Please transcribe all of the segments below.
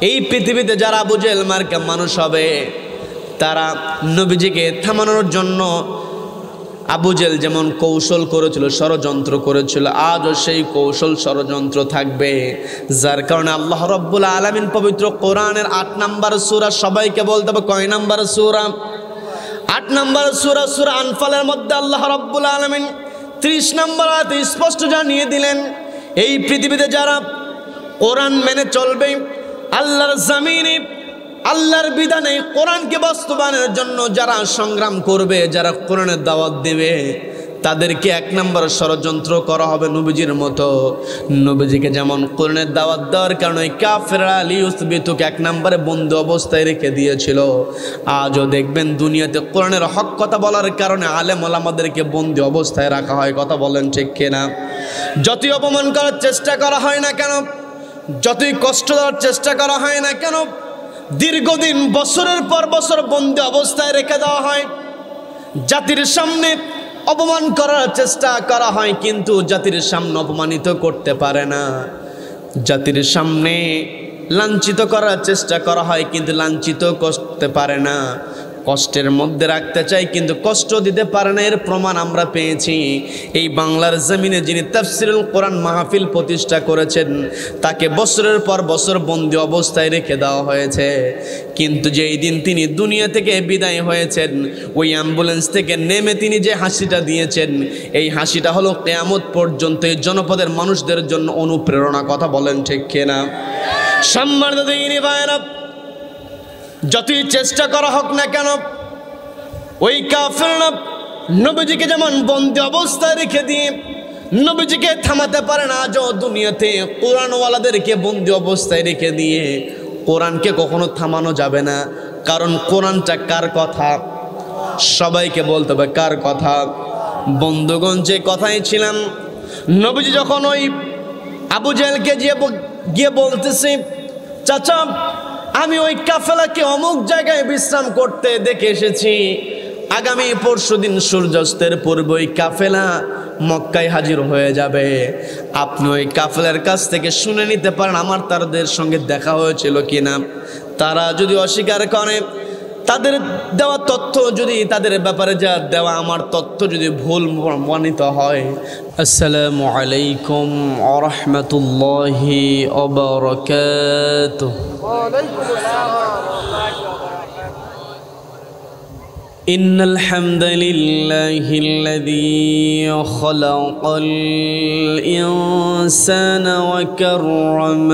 এই পৃথিবীতে যারা আবু জেহেল মার্কা মানুষ হবে, তারা নবীজিকে থামানোর জন্য আবু জেহেল যেমন কৌশল করেছিল, ষড়যন্ত্র করেছিল, আজও সেই কৌশল ষড়যন্ত্র থাকবে। যার কারণে আল্লাহ রাব্বুল আলামিন পবিত্র কোরআনের 8 নম্বর সূরা, সবাইকে বলতে হবে কয় নম্বর সূরা? 8 নম্বর সূরা, সূরা আনফালের মধ্যে আল্লাহ রাব্বুল আলামিন 30 নম্বর আয়াতে স্পষ্ট জানিয়ে দিলেন, এই পৃথিবীতে যারা কোরআন মেনে চলবে, আল্লাহর জমিনে আল্লাহর বিধানে কোরআনকে বাস্তবায়নের জন্য যারা সংগ্রাম করবে, যারা কোরআনের দাওয়াত দেবে, তাদেরকে 1 নম্বর ষড়যন্ত্র করা হবে নবীজির মতো। নবীজিকে যেমন কোরআনের দাওয়াত দেওয়ার কারণে কাফেররা লিউসবিতুকে 1 নম্বরে বন্দি অবস্থায় রেখে দিয়েছিল। আজও দেখবেন দুনিয়াতে কোরআনের হক কথা বলার কারণে আলেম ওলামাদেরকে বন্দি অবস্থায় রাখা হয়। কথা বলেন ঠিক কিনা? যতই অপমান করার চেষ্টা করা হয় না কেন, যতই কষ্ট দেওয়ার চেষ্টা করা হয় না কেন, দীর্ঘদিন বছরের পর বছর বন্দি অবস্থায় রেখে দেওয়া হয়। জাতির সামনে অপমান করার চেষ্টা করা হয়, কিন্তু জাতির সামনে অপমানিত করতে পারে না। জাতির সামনে লাঞ্ছিত করার চেষ্টা করা হয়, কিন্তু লাঞ্ছিত করতে পারে না। কষ্টের মধ্যে রাখতে চাই, কিন্তু কষ্ট দিতে পারে না। এর প্রমাণ আমরা পেয়েছি এই বাংলার জমিনে যিনি তাফসিরুল কোরআন মাহফিল প্রতিষ্ঠা করেছেন, তাকে বছরের পর বছর বন্দি অবস্থায় রেখে দেওয়া হয়েছে। কিন্তু যেই দিন তিনি দুনিয়া থেকে বিদায় হয়েছেন, ওই অ্যাম্বুলেন্স থেকে নেমে তিনি যে হাসিটা দিয়েছেন, এই হাসিটা হলো কিয়ামত পর্যন্ত এই জনপদের মানুষদের জন্য অনুপ্রেরণা। কথা বলেন ঠিক কিনা? সম্মানিত দিনী ভাইরা, যতই চেষ্টা করা হোক না কেন, ওই কাফেররা নবীজিকে যেমন বন্দি অবস্থায় রেখে দিয়ে নবীজিকে থামাতে পারে না, আজও দুনিয়াতে কোরআনওয়ালাদেরকে বন্দি অবস্থায় রেখে দিয়ে কোরআনকে কখনো থামানো যাবে না। কারণ কোরআনটা কার কথা? সবাইকে বলতে হবে কার কথা? বন্ধুগণ, যে কথাই ছিলাম, নবীজি যখন ওই আবু জেহেলকে গিয়ে বলতেছে, চাচা আমি ওই কাফেলাকে অমুক জায়গায় বিশ্রাম করতে দেখে এসেছি, আগামী পরশুদিন সূর্যাস্তের পূর্বে ওই কাফেলা মক্কায় হাজির হয়ে যাবে, আপনি ওই কাফেলার কাছ থেকে শুনে নিতে পারেন আমার তাদের সঙ্গে দেখা হয়েছিল কিনা। তারা যদি অস্বীকার করে, তাদের দেওয়া তথ্য যদি, তাদের ব্যাপারে যা দেওয়া আমার তথ্য যদি ভুল প্রমাণিত হয়। আসসালামু আলাইকুম ওয়া রাহমাতুল্লাহি ওয়া বারাকাতুহু। إن الحمد لله الذي خلق الإنسان وكرم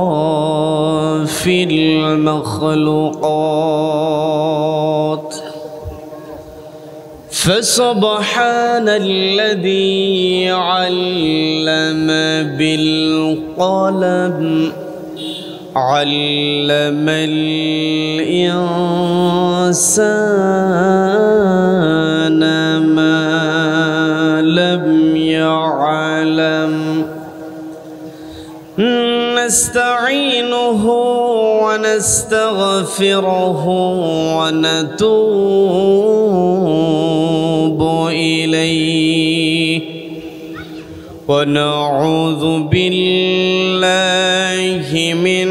بأشراف المخلوقات، فسبحان الذي علم بالقلم، علم الإنسان ما لم يعلم. نستعينه ونستغفره ونتوب إليه، ونعوذ بالله من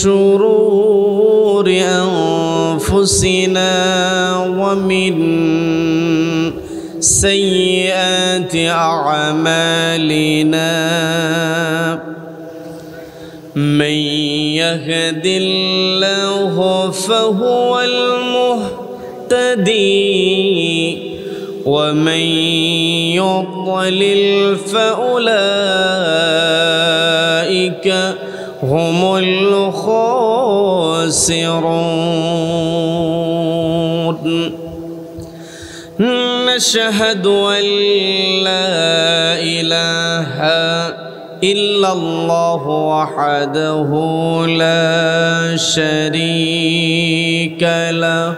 شرور أنفسنا ومن سيئات أعمالنا. من يهد الله فهو المهتدي، ومن يضلل فأولئك هم الخاسرون. نشهد أن لا إله إلا الله وحده لا شريك له،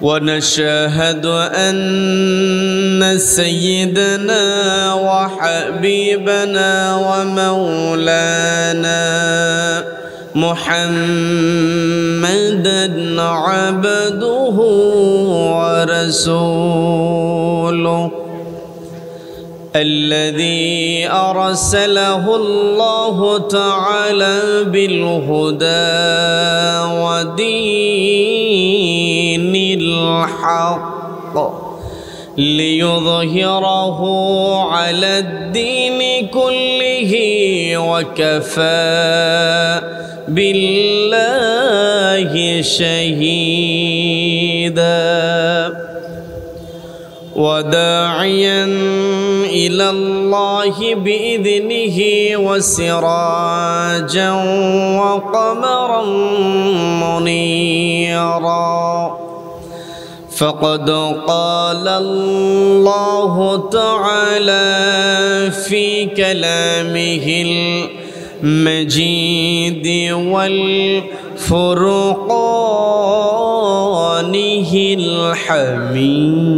ونشهد أن سيدنا وحبيبنا ومولانا محمدا عبده ورسوله. الذي أرسله الله تعالى بالهدى ودين الحق ليظهره على الدين كله وكفى بالله شهيدا وداعيا إلى الله بإذنه وسراجا وقمرا منيرا فقد قال الله تعالى في كلامه المجيد والفرقانه الحميد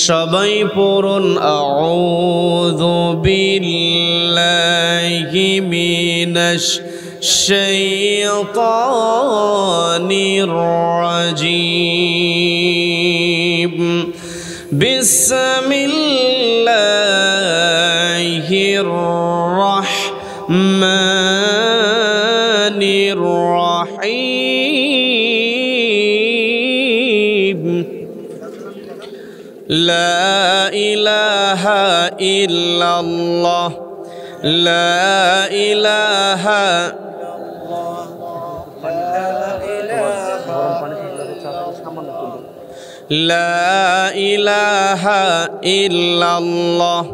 সবাই পড়ুন আউযু বিল্লাহি মিনাশ শাইতানির রাজীম বিসমিল্লাহির রাহমানির রাহিম لا إله إلا الله لا إله لا إله إلا الله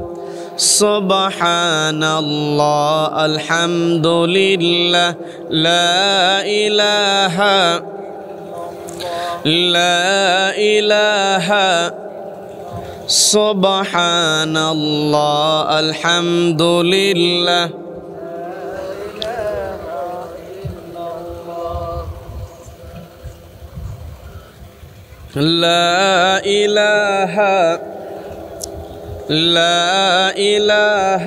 سبحان الله الحمد لله لا إله لا إله سبحان الله الحمد لله لا إله لا إله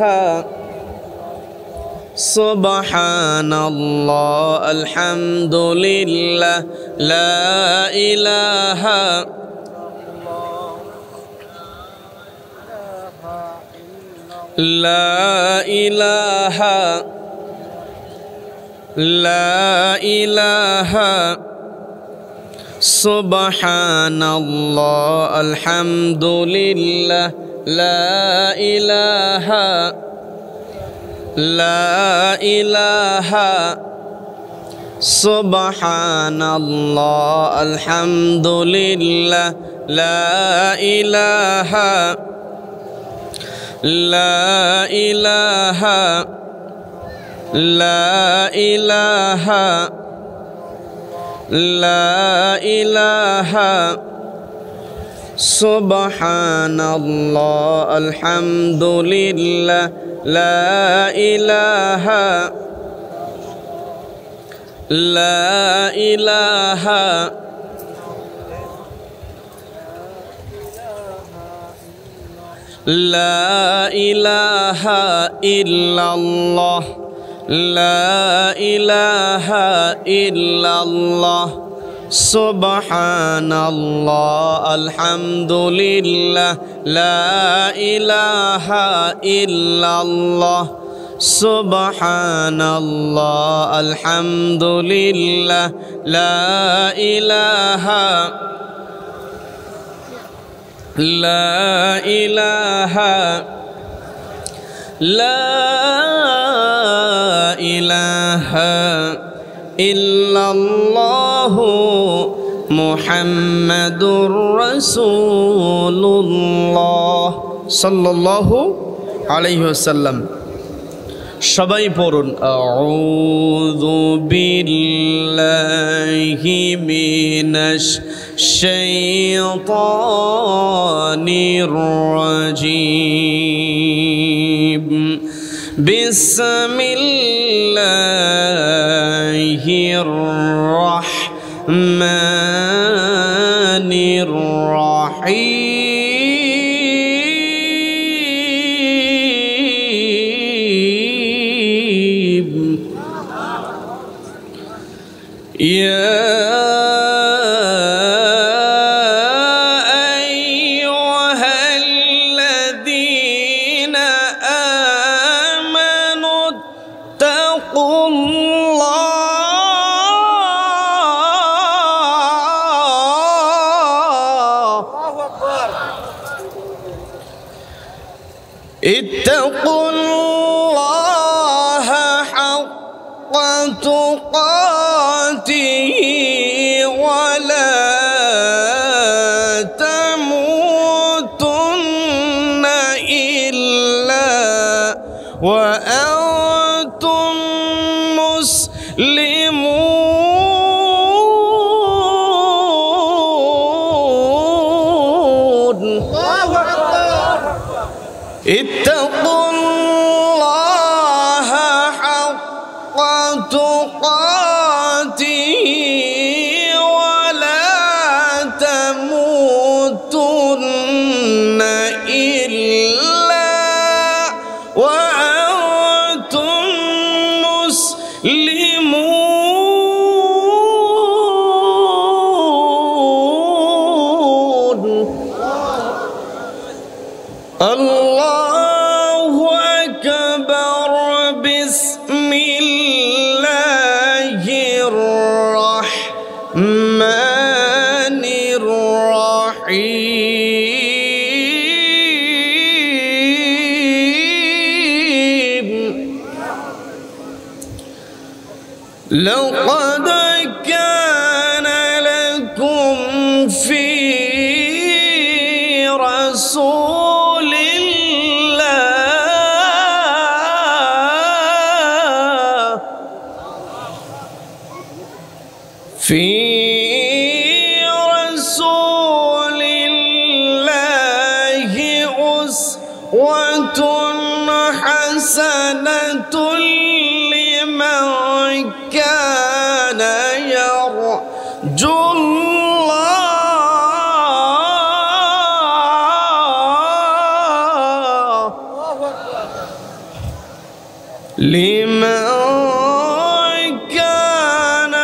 سبحان الله الحمد لله لا إله لا إله لا إله سبحان الله الحمد لله لا إله لا إله سبحان الله الحمد لله لا إله لا إله لا إله لا إله سبحان الله الحمد لله لا إله لا إله لا إله إلا الله لا إله إلا الله سبحان الله الحمد لله لا إله إلا الله سبحان الله الحمد لله لا إله لا إله لا إله إلا الله محمد رسول الله صلى الله عليه وسلم সবাই পড়ুন আউযু বিল্লাহি মিনাশ শাইতানির রাজীম বিসমিল্লাহির রাহমানির রাহিম يا أيها اتقوا الله حق تقاته ولا تموتن إلا وأنتم مسلمون. اتقوا الله حق تقاته ولا تموتن إلا وأنتم مسلمون. الله أكبر. بسم الله الرحمن الرحيم. لقد كان لكم في رسول الله أسوة حسنة لمن كان يرجو الله لمن كان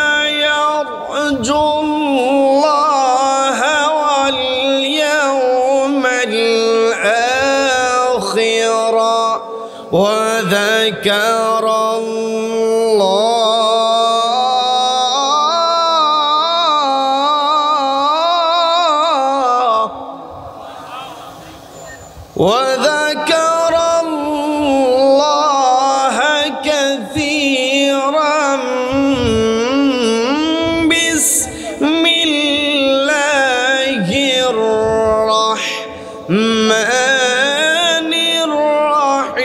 يرجو الله واليوم الآخر وذكر الله كثيرا. بسم الله الرحمن الرحيم.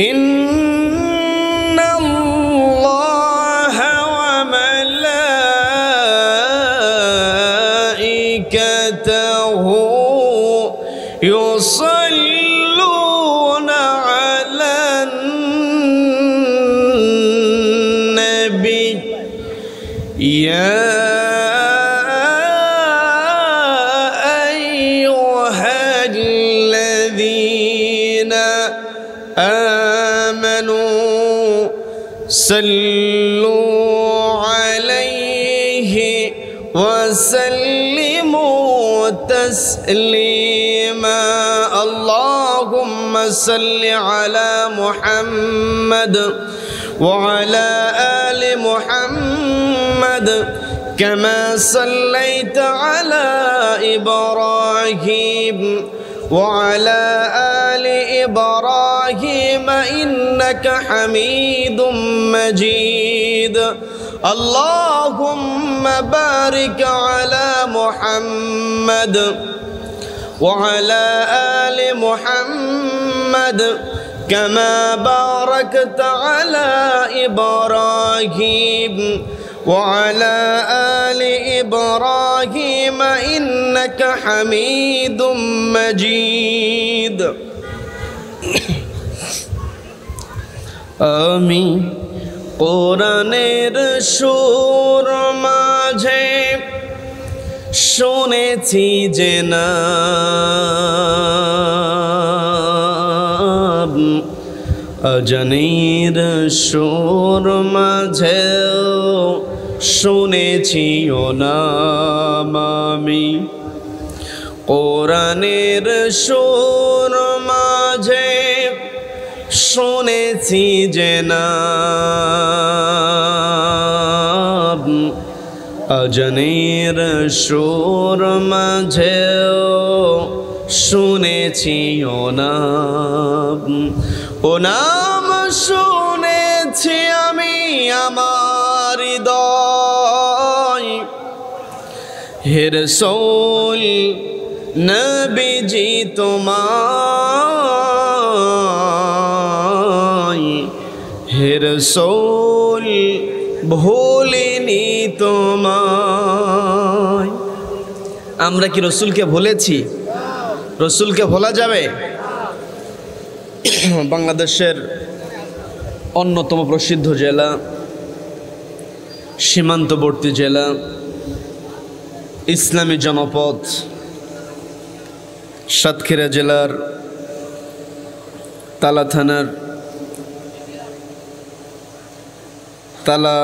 إن الله وملائكته يصلون على النبي يا أيها الذين آمنوا صلوا عليه وسلموا تسليما. اللهم صل على محمد وعلى آل محمد كما صليت على إبراهيم وعلى آل إبراهيم إنك حميد مجيد. اللهم بارك على محمد وعلى آل محمد كما باركت على إبراهيم وعلى آل إبراهيم إنك حميد مجيد. آمين. কোরআনের সুর মাঝে শুনেছি যে নাম, আজানের সুর মাঝেও শুনেছি ও নাম আমি। কোরআনের সুর মাঝে শুনেছি যে নাম, অজনের সুর মাঝেও শুনেছি ও নাম শুনেছি আমি আমার হৃদয়। হে রাসূল নবীজি তোমায়, হে রাসূল ভুলিনি তোমায়। আমরা কি রসুলকে ভুলেছি? রসুলকে ভোলা যাবে? বাংলাদেশের অন্যতম প্রসিদ্ধ জেলা, সীমান্তবর্তী জেলা, ইসলামী জনপদ সাতক্ষীরা জেলার তালা থানার তালা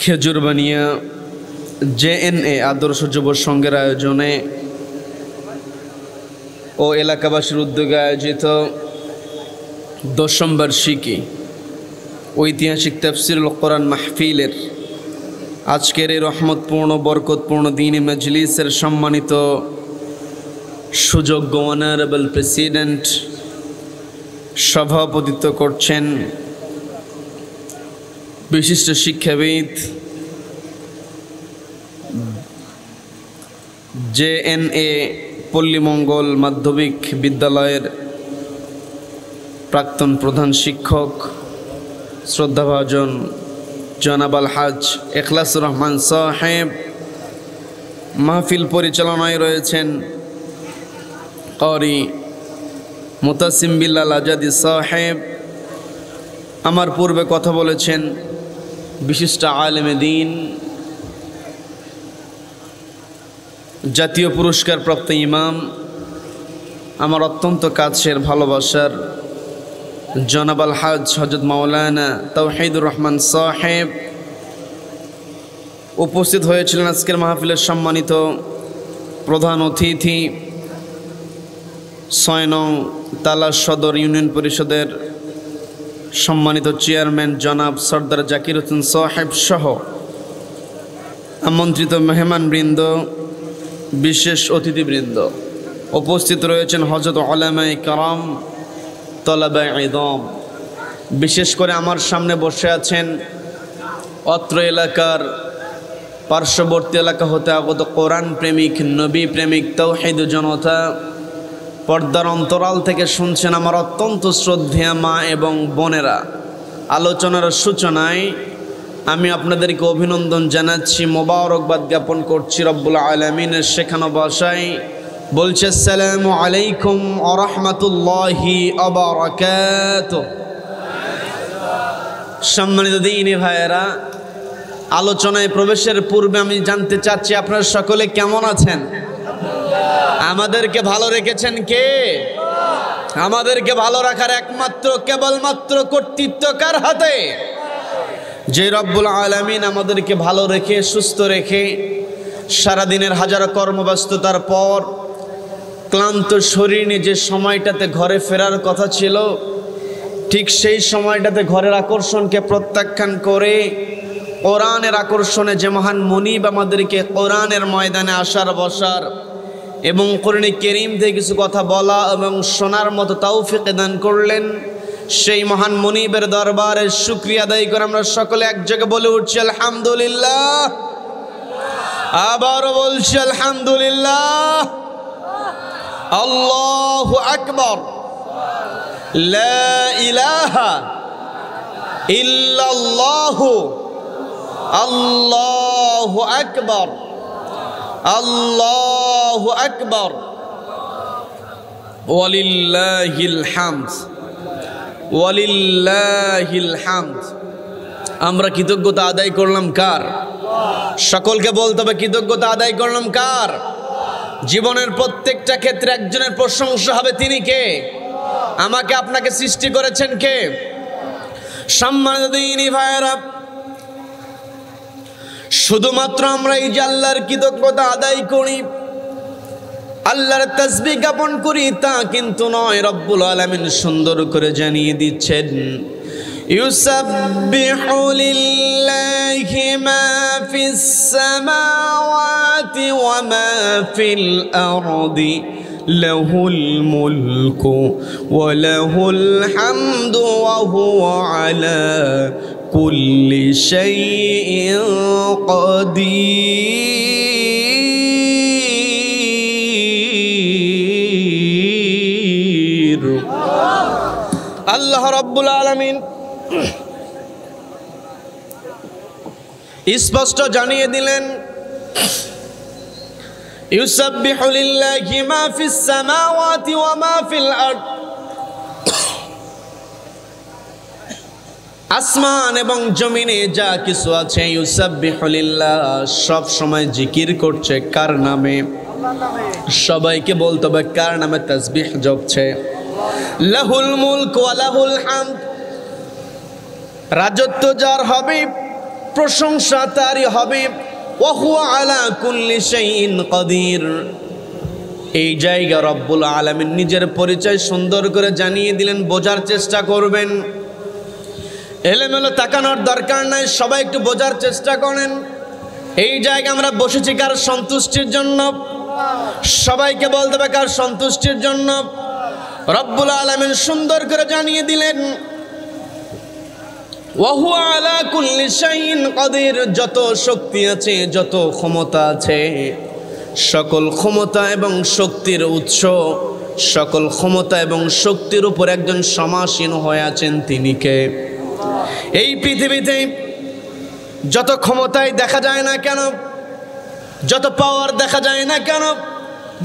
খেজুরবানিয়া JNA আদর্শ যুব সংঘের আয়োজনে ও এলাকাবাসীর উদ্যোগে আয়োজিত 10ম বার্ষিকী ঐতিহাসিক তাফসীরুল কোরআন মাহফিলের আজকের এই রহমতপূর্ণ বরকতপূর্ণ দ্বীনি মজলিসের সম্মানিত সুযোগ্য অনারেবল প্রেসিডেন্ট সভাপতিত্ব করছেন বিশিষ্ট শিক্ষাবিদ, JNA পল্লীমঙ্গল মাধ্যমিক বিদ্যালয়ের প্রাক্তন প্রধান শিক্ষক শ্রদ্ধাভাজন জনাব আলহাজ ইখলাসুর রহমান সাহেব। মাহফিল পরিচালনায় রয়েছেন ক্বারি মুতাসিম বিল্লাল আজাদি সাহেব। আমার পূর্বে কথা বলেছেন বিশিষ্ট আলেমে দ্বীন, জাতীয় পুরস্কার প্রাপ্ত ইমাম, আমার অত্যন্ত কাছের ভালোবাসার জনাব আলহাজ হযরত মাওলানা তাওহীদুর রহমান সাহেব। উপস্থিত হয়েছিলেন আজকের মাহফিলের সম্মানিত প্রধান অতিথি 6 নং তালা সদর ইউনিয়ন পরিষদের সম্মানিত চেয়ারম্যান জনাব সরদার জাকির হোসেন সাহেব সহ আমন্ত্রিত মেহমানবৃন্দ, বিশেষ অতিথিবৃন্দ। উপস্থিত রয়েছেন হযরত উলামায়ে কেরাম, তলাবায়ে ইলম। বিশেষ করে আমার সামনে বসে আছেন অত্র এলাকার পার্শ্ববর্তী এলাকা হতে আগত কোরআন প্রেমিক, নবী প্রেমিক, তাওহীদ জনতা। পর্দার অন্তরাল থেকে শুনছেন আমার অত্যন্ত শ্রদ্ধেয় মা এবং বোনেরা। আলোচনার সূচনায় আমি আপনাদেরকে অভিনন্দন জানাচ্ছি, মোবারকবাদ জ্ঞাপন করছি রব্বুল আলামিনের শেখানো ভাষায়। বলছে আসসালামু আলাইকুম ওয়া রাহমাতুল্লাহি ওয়া বারাকাতুহু। সম্মানিত দ্বীনি ভাইয়েরা, আলোচনায় প্রবেশের পূর্বে আমি জানতে চাচ্ছি আপনারা সকলে কেমন আছেন? আমাদেরকে ভালো রেখেছেন কে? আমাদেরকে ভালো রাখার একমাত্র কেবলমাত্র কর্তৃত্ব কার হাতে? যে রব্বুল আলামিন আমাদেরকে ভালো রেখে সুস্থ রেখে সারাদিনের হাজারো কর্মব্যস্ততার পর ক্লান্ত শরীর নিয়ে যে সময়টাতে ঘরে ফেরার কথা ছিল, ঠিক সেই সময়টাতে ঘরের আকর্ষণকে প্রত্যাখ্যান করে কোরআনের আকর্ষণে যে মহান মুনিব আমাদেরকে কোরআনের ময়দানে আসার বসার এবং কোরআনে কারীম থেকে কিছু কথা বলা এবং শোনার মতো তৌফিক দান করলেন, সেই মহান মুনিবের দরবারে শুকরিয়া আদায় করে আমরা সকলে এক জায়গায় বলে উঠছি আলহামদুলিল্লাহ। আবারও বলছি আলহামদুলিল্লাহ। আল্লাহু আকবার, লা ইলাহা ইল্লাল্লাহু, আল্লাহু আকবার, আল্লাহু আকবার, ওয়ালিল্লাহিল হামদ, ওয়ালিল্লাহিল হামদ। আমরা কৃতজ্ঞতা আদায় করলাম কার? সকলকে বলতে হবে কৃতজ্ঞতা আদায় করলাম কার? জীবনের প্রত্যেকটা ক্ষেত্রে একজনের প্রশংসা হবে, তিনি কে? আমাকে আপনাকে সৃষ্টি করেছেন কে? সম্মানিত দ্বীনি ভাইয়েরা, শুধুমাত্র আমরা এই যে আল্লাহর কৃতজ্ঞতা আদায় করি, আল্লাহর তাসবিহ জ্ঞাপন করি তা কিন্তু নয়। রব্বুল আলামিন সুন্দর করে জানিয়ে দিচ্ছেন ইউসাব্বিহু লিল্লাহি মা ফিস সামাওয়াতি ওয়া মা ফিল আরদি লাহুল মুলকু ওয়া লাহুল হামদু ওয়া হুয়া আলা কুল্লি শাইইন কাদির। আল্লাহ রাব্বুল আলামিন স্পষ্ট জানিয়ে দিলেন, ইউসাব্বিহু লিল্লাহি মা ফিস সামাওয়াতি ওয়া মা ফিল আরদ, আসমান এবং জমিনে যা কিছু আছে, ইউসাব্বিহু লিল্লাহ, সব সময় জিকির করছে কার নামে? সবাইকে বলতে হবে কার নামে তাসবিহ জপছে? লাহুল মুলক ওয়া লাহুল হামদ, রাজত্ব যার হবে, প্রশংসা তারই হবে। ওয়া হুয়া আলা কুল্লি শাইইন কাদির, এই জায়গা রব্বুল আলামিন নিজের পরিচয় সুন্দর করে জানিয়ে দিলেন। বোঝার চেষ্টা করবেন, এলোমেলো তাকানোর দরকার নাই, সবাই একটু বোঝার চেষ্টা করেন। এই জায়গা আমরা বসেছি কার সন্তুষ্টির জন্য? সবাইকে বলতে হবে কার সন্তুষ্টির জন্য? রব্বুল আলামিন সুন্দর করে জানিয়ে দিলেন, ওয়া হুয়া আলা কুল্লি শাইইন কাদির, যত শক্তি আছে, যত ক্ষমতা আছে, সকল ক্ষমতা এবং শক্তির উৎস, সকল ক্ষমতা এবং শক্তির উপর একজন সমাসীন হয়ে আছেন, তিনি কে? এই পৃথিবীতে যত ক্ষমতাই দেখা যায় না কেন, যত পাওয়ার দেখা যায় না কেন,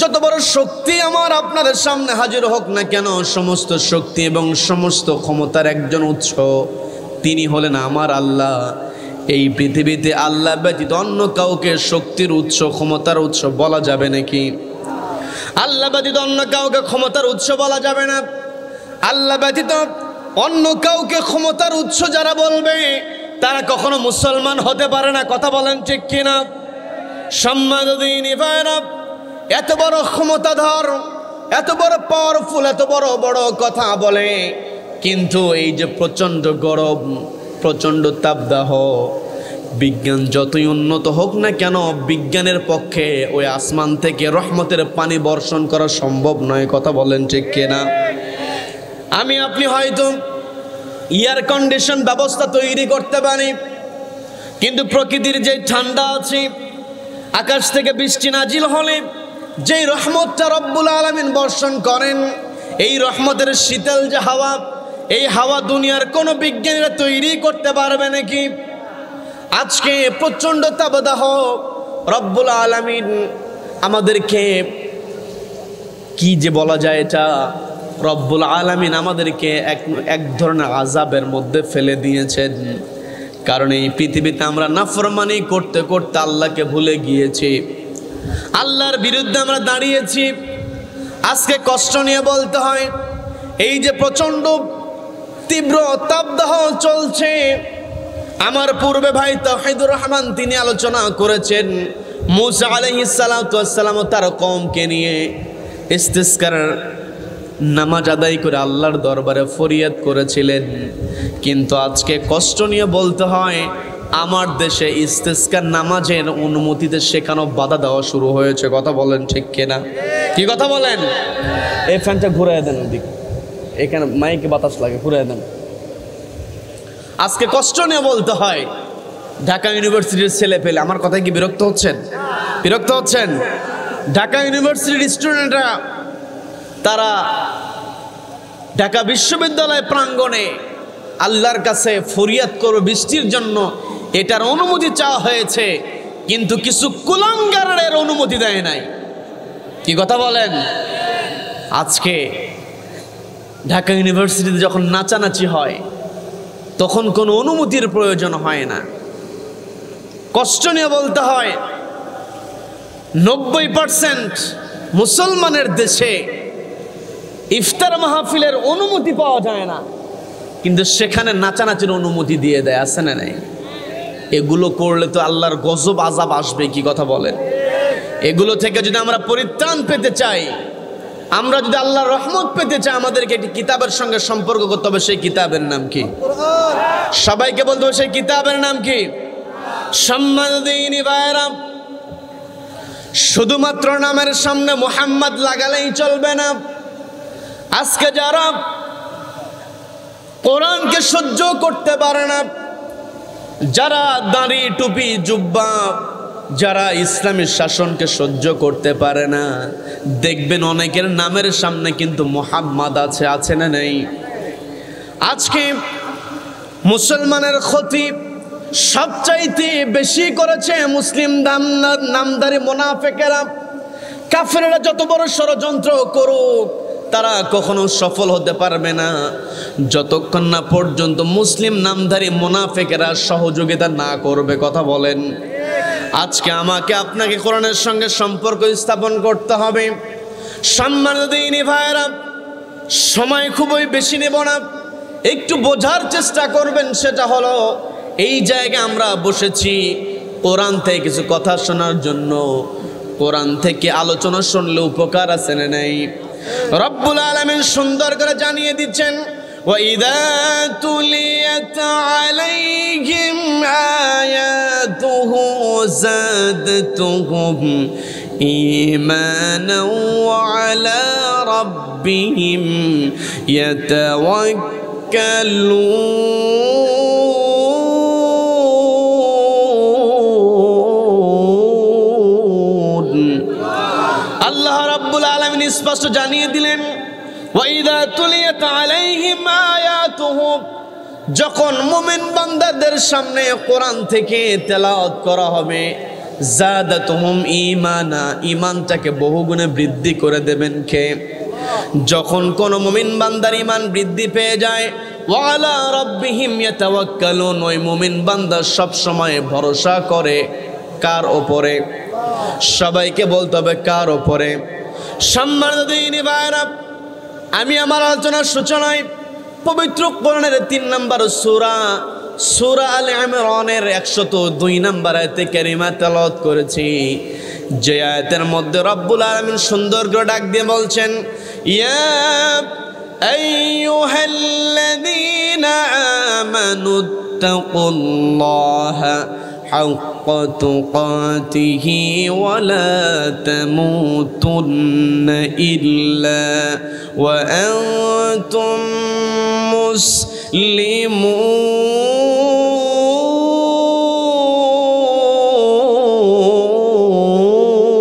যত বড় শক্তি আমার আপনাদের সামনে হাজির হোক না কেন, সমস্ত শক্তি এবং সমস্ত ক্ষমতার একজন উৎস তিনি হলেন আমার আল্লাহ। এই পৃথিবীতে আল্লাহ ব্যতীত অন্য কাউকে শক্তির উৎস, ক্ষমতার উৎস বলা যাবে নাকি? আল্লাহ ব্যতীত অন্য কাউকে ক্ষমতার উৎস বলা যাবে না। আল্লাহ ব্যতীত অন্য কাউকে ক্ষমতার উৎস যারা বলবে তারা কখনো মুসলমান হতে পারে না। কথা বলেন ঠিক কিনা? সম্মানদিনী ভাইরা, এত বড় ক্ষমতাধর, এত বড় পাওয়ারফুল, এত বড় বড় কথা বলে, কিন্তু এই যে প্রচণ্ড গরম, প্রচণ্ড তাপদাহ, বিজ্ঞান যতই উন্নত হোক না কেন, বিজ্ঞানের পক্ষে ওই আসমান থেকে রহমতের পানি বর্ষণ করা সম্ভব নয়। কথা বলেন ঠিক কিনা? আমি আপনি হয়তো এয়ার কন্ডিশন ব্যবস্থা তৈরি করতে পারি, কিন্তু প্রকৃতির যে ঠান্ডা আছে, আকাশ থেকে বৃষ্টি নাজিল হলে যেই রহমতটা রব্বুল আলামিন বর্ষণ করেন, এই রহমতের শীতল যে হাওয়া, এই হাওয়া দুনিয়ার কোনো বিজ্ঞানীরা তৈরি করতে পারবে নাকি? আজকে প্রচণ্ড তাপদাহ, রব্বুল আলামিন আমাদেরকে কি যে বলা যায়, এটা রব্বুল আলামিন আমাদেরকে এক ধরনের আযাবের মধ্যে ফেলে দিয়েছেন। কারণ এই পৃথিবীতে আমরা নাফরমানি করতে করতে আল্লাহকে ভুলে গিয়েছি, আল্লাহর বিরুদ্ধে আমরা দাঁড়িয়েছি। আজকে কষ্ট নিয়ে বলতে হয়, এই যে প্রচণ্ড তীব্র তাপদাহ চলছে, আমার পূর্বে ভাই তাওহীদুর রহমান তিনি আলোচনা করেছেন, মূসা আলাইহিস সালাতু ওয়াস সালাম তার কওমকে নিয়ে ইস্তিসকার নামাজ আদায় করে আল্লাহর দরবারে ফরিয়াদ করেছিলেন। কিন্তু আজকে কষ্ট নিয়ে বলতে হয়, আমার দেশে ইস্তিসকার নামাজের অনুমতিতে শেখানো বাধা দেওয়া শুরু হয়েছে। কথা বলেন ঠিক কিনা? কি কথা বলেন? এই ফ্যানটা ঘুরাই দেন ওদিকে, এখানে মাইকে বাতাস লাগে, ঘুরাই দেন। আজকে কষ্ট নিয়ে বলতে হয়, ঢাকা ইউনিভার্সিটির ছেলে পেলে, আমার কথায় কি বিরক্ত হচ্ছেন? বিরক্ত হচ্ছেন? ঢাকা ইউনিভার্সিটির স্টুডেন্টরা তারা ঢাকা বিশ্ববিদ্যালয় প্রাঙ্গণে আল্লাহর কাছে ফরিয়াদ করবে বৃষ্টির জন্য, এটার অনুমতি চাওয়া হয়েছে, কিন্তু কিছু কুলাঙ্গারের অনুমতি দেয় নাই। কি কথা বলেন? আজকে ঢাকা ইউনিভার্সিটিতে যখন নাচানাচি হয় তখন কোনো অনুমতির প্রয়োজন হয় না। কষ্ট নিয়ে বলতে হয়, 90% মুসলমানের দেশে ইফতার মাহফিলের অনুমতি পাওয়া যায় না, কিন্তু সেখানে নাচানাচির অনুমতি দিয়ে দেয়। আছে না নাই? এগুলো করলে তো আল্লাহর গজব আযাব আসবে। কি কথা বলেন? এগুলো থেকে যদি আমরা পরিত্রাণ পেতে চাই, আমরা যদি আল্লাহর রহমত পেতে চাই আমাদেরকে একটি কিতাবের সঙ্গে সম্পর্ক করতে হবে। সেই কিতাবের নাম কি? সবাইকে বলতে হবে সেই কিতাবের নাম কি? সম্মানিত ভাইরা, শুধুমাত্র নামের সামনে মুহাম্মদ লাগালেই চলবে না। আজকে যারা কোরআনকে সহ্য করতে পারে না, যারা দাড়ি টুপি জুব্বা, যারা ইসলামী শাসনকে সহ্য করতে পারে না, দেখবেন অনেকের নামের সামনে কিন্তু মুহাম্মদ আছে, আছে না নেই? আজকে মুসলমানের ক্ষতি সবচাইতে বেশি করেছে মুসলিম নামদারি মুনাফিকেরা। কাফেররা যত বড় ষড়যন্ত্র করুক, তারা কখনো সফল হতে পারবে না যতক্ষণ না পর্যন্ত মুসলিম নামধারী মুনাফিকেরা সহযোগিতা না করবে। কথা বলেন। আজকে আমাকে আপনাকে কোরআনের সঙ্গে সম্পর্ক স্থাপন করতে হবে। সম্মানিত দিনী ভাইরা, সময় খুবই বেশি নেব না, একটু বোঝার চেষ্টা করবেন। সেটা হলো, এই জায়গায় আমরা বসেছি কোরআন থেকে কিছু কথা শোনার জন্য। কোরআন থেকে আলোচনা শুনলে উপকার আছে না নাই? রব্বুল আলামিন সুন্দর করে জানিয়ে দিচ্ছেন, وَإِذَا تُلِيَتْ عَلَيْهِمْ آيَاتُهُ زَادَتْهُمْ إِيمَانًا وَعَلَى رَبِّهِمْ يَتَوَكَّلُونَ। আল্লাহ রাব্বুল আলামিন স্পষ্ট জানিয়ে দিলেন, ওয়াইদা তুলিয়াত আলাইহিম আয়াতুহু, যখন মুমিন বান্দাদের সামনে কোরআন থেকে তেলাওয়াত করা হবে, জাদাতুহুম ঈমানা, ঈমানটাকে বহুগুণে বৃদ্ধি করে দেবেন কে? যখন কোন মুমিন বান্দার ঈমান বৃদ্ধি পেয়ে যায়, ওয়া আলা রাব্বিহিম ইয়াতাওয়াক্কালুন, ওই মুমিন বান্দা সব সময় ভরসা করে কার উপরে? সবাইকে বলতে হবে কার উপরে? সম্মানিত দিনী ভাইরা, আমি আমার আলোচনার সূচনায় পবিত্র কোরআনের 3 নম্বর সূরা আলে ইমরানের 102 নম্বর আয়াতে কারিমা তেলাওয়াত করেছি। যে আয়াতের মধ্যে রব্বুল আলামিন সুন্দর করে ডাক দিয়ে বলছেন, ইয়া আইয়ুহাল্লাযীনা আমানুত্তাকুল্লাহা হাক্কা তুকাতিহি ওয়া লা তামুতুন্না ইল্লা ওয়া আনতুম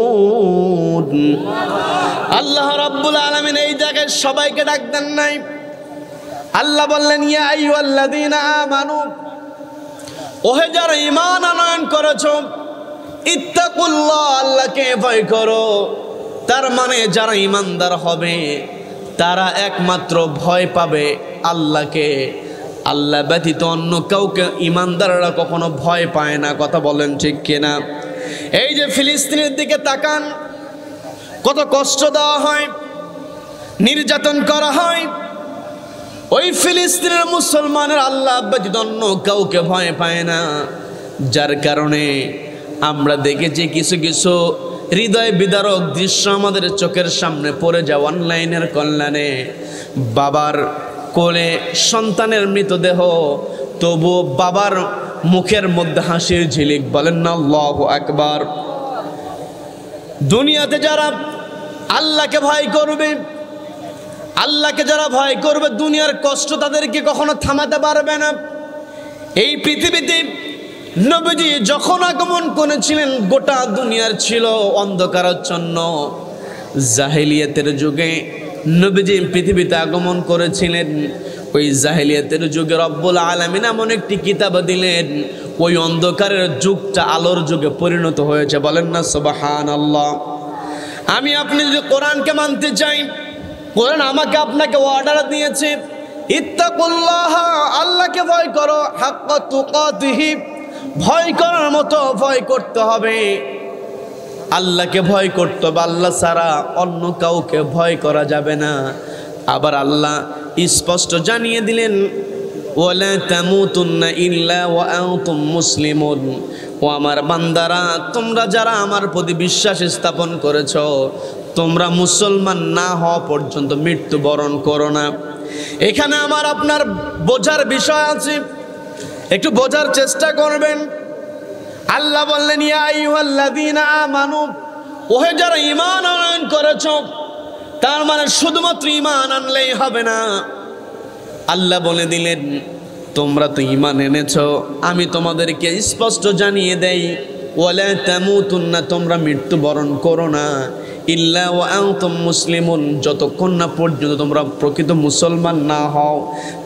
মুসলিমুন। আল্লাহ রাব্বুল আলামিন এই জায়গায় সবাইকে ডাক দেন নাই। আল্লাহ বললেন, ইয়া আইয়ুহাল্লাযীনা আমানু, ওহে যারা ঈমান আনয়ন করেছো, ইত্তাকুল্লাহ, আল্লাহকে ভয় করো। তার মানে যারা ঈমানদার হবে তারা একমাত্র ভয় পাবে আল্লাহকে। আল্লাহ ব্যতীত অন্য কাউকে ঈমানদাররা কখনো ভয় পায় না। কথা বলেন ঠিক কিনা? এই যে ফিলিস্তিনের দিকে তাকান, কত কষ্ট দেওয়া হয়, নির্যাতন করা হয়। ওই ফিলিস্তিনের মুসলমানের আল্লাহ ব্যতীত অন্য কাউকে ভয় পায় না। যার কারণে আমরা দেখেছি কিছু কিছু হৃদয় বিদারক দৃশ্য আমাদের চোখের সামনে পড়ে যায়। অনলাইনের কল্যাণে বাবার কোলে সন্তানের মৃতদেহ, তবু বাবার মুখের মধ্যে হাসির ঝিলিক। বলেন না আল্লাহু আকবার। দুনিয়াতে যারা আল্লাহকে ভয় করবে, আল্লাহকে যারা ভয় করবে, দুনিয়ার কষ্ট তাদেরকে কখনো থামাতে পারবে না। এই পৃথিবীতে নবীজি যখন আগমন করেছিলেন, গোটা দুনিয়ার ছিল অন্ধকারাচ্ছন্ন। জাহেলিয়াতের যুগে নবীজি পৃথিবীতে আগমন করেছিলেন। ওই জাহেলিয়াতের যুগে রব্বুল আলামিন এমন একটি কিতাব দিলেন, ওই অন্ধকারের যুগটা আলোর যুগে পরিণত হয়েছে। বলেন না সুবহানাল্লাহ। আমি আপনি যদি কোরআনকে মানতে চাই, কোরআন আমাকে আপনাকে অর্ডার দিয়েছে, ইত্তাকুল্লাহ, আল্লাহকে ভয় করো, হাক্কা তুকাতিহি, ভয় করার মতো ভয় করতে হবে। আল্লাহকে ভয় করতে হবে, আল্লাহ ছাড়া অন্য কাউকে ভয় করা যাবে না। আবার আল্লাহ স্পষ্ট জানিয়ে দিলেন, ওয়ালা তামুতুন্না ইল্লা ওয়া আনতুম মুসলিমুন। ও আমার বান্দারা, তোমরা যারা আমার প্রতি বিশ্বাস স্থাপন করেছো, তোমরা মুসলমান না হওয়া পর্যন্ত মৃত্যুবরণ করো না। এখানে আমার আপনার বোঝার বিষয় আছে, একটু বোঝার চেষ্টা করবেন। আল্লাহ বললেন ইয়া আইয়ুহাল্লাযীনা আমানু, ওহে যারা ঈমান আনয়ন করেছো। তার মানে শুধুমাত্র ঈমান আনলেই হবে না। আল্লাহ বলে দিলেন তোমরা তো ঈমান এনেছো, আমি তোমাদেরকে স্পষ্ট জানিয়ে দেই ওয়ালা তামুতুন্না, তোমরা মৃত্যুবরণ করো না ইল্লা ওয়া আনতুম মুসলিমুন, যতক্ষণ না পর্যন্ত তোমরা প্রকৃত মুসলমান না হও।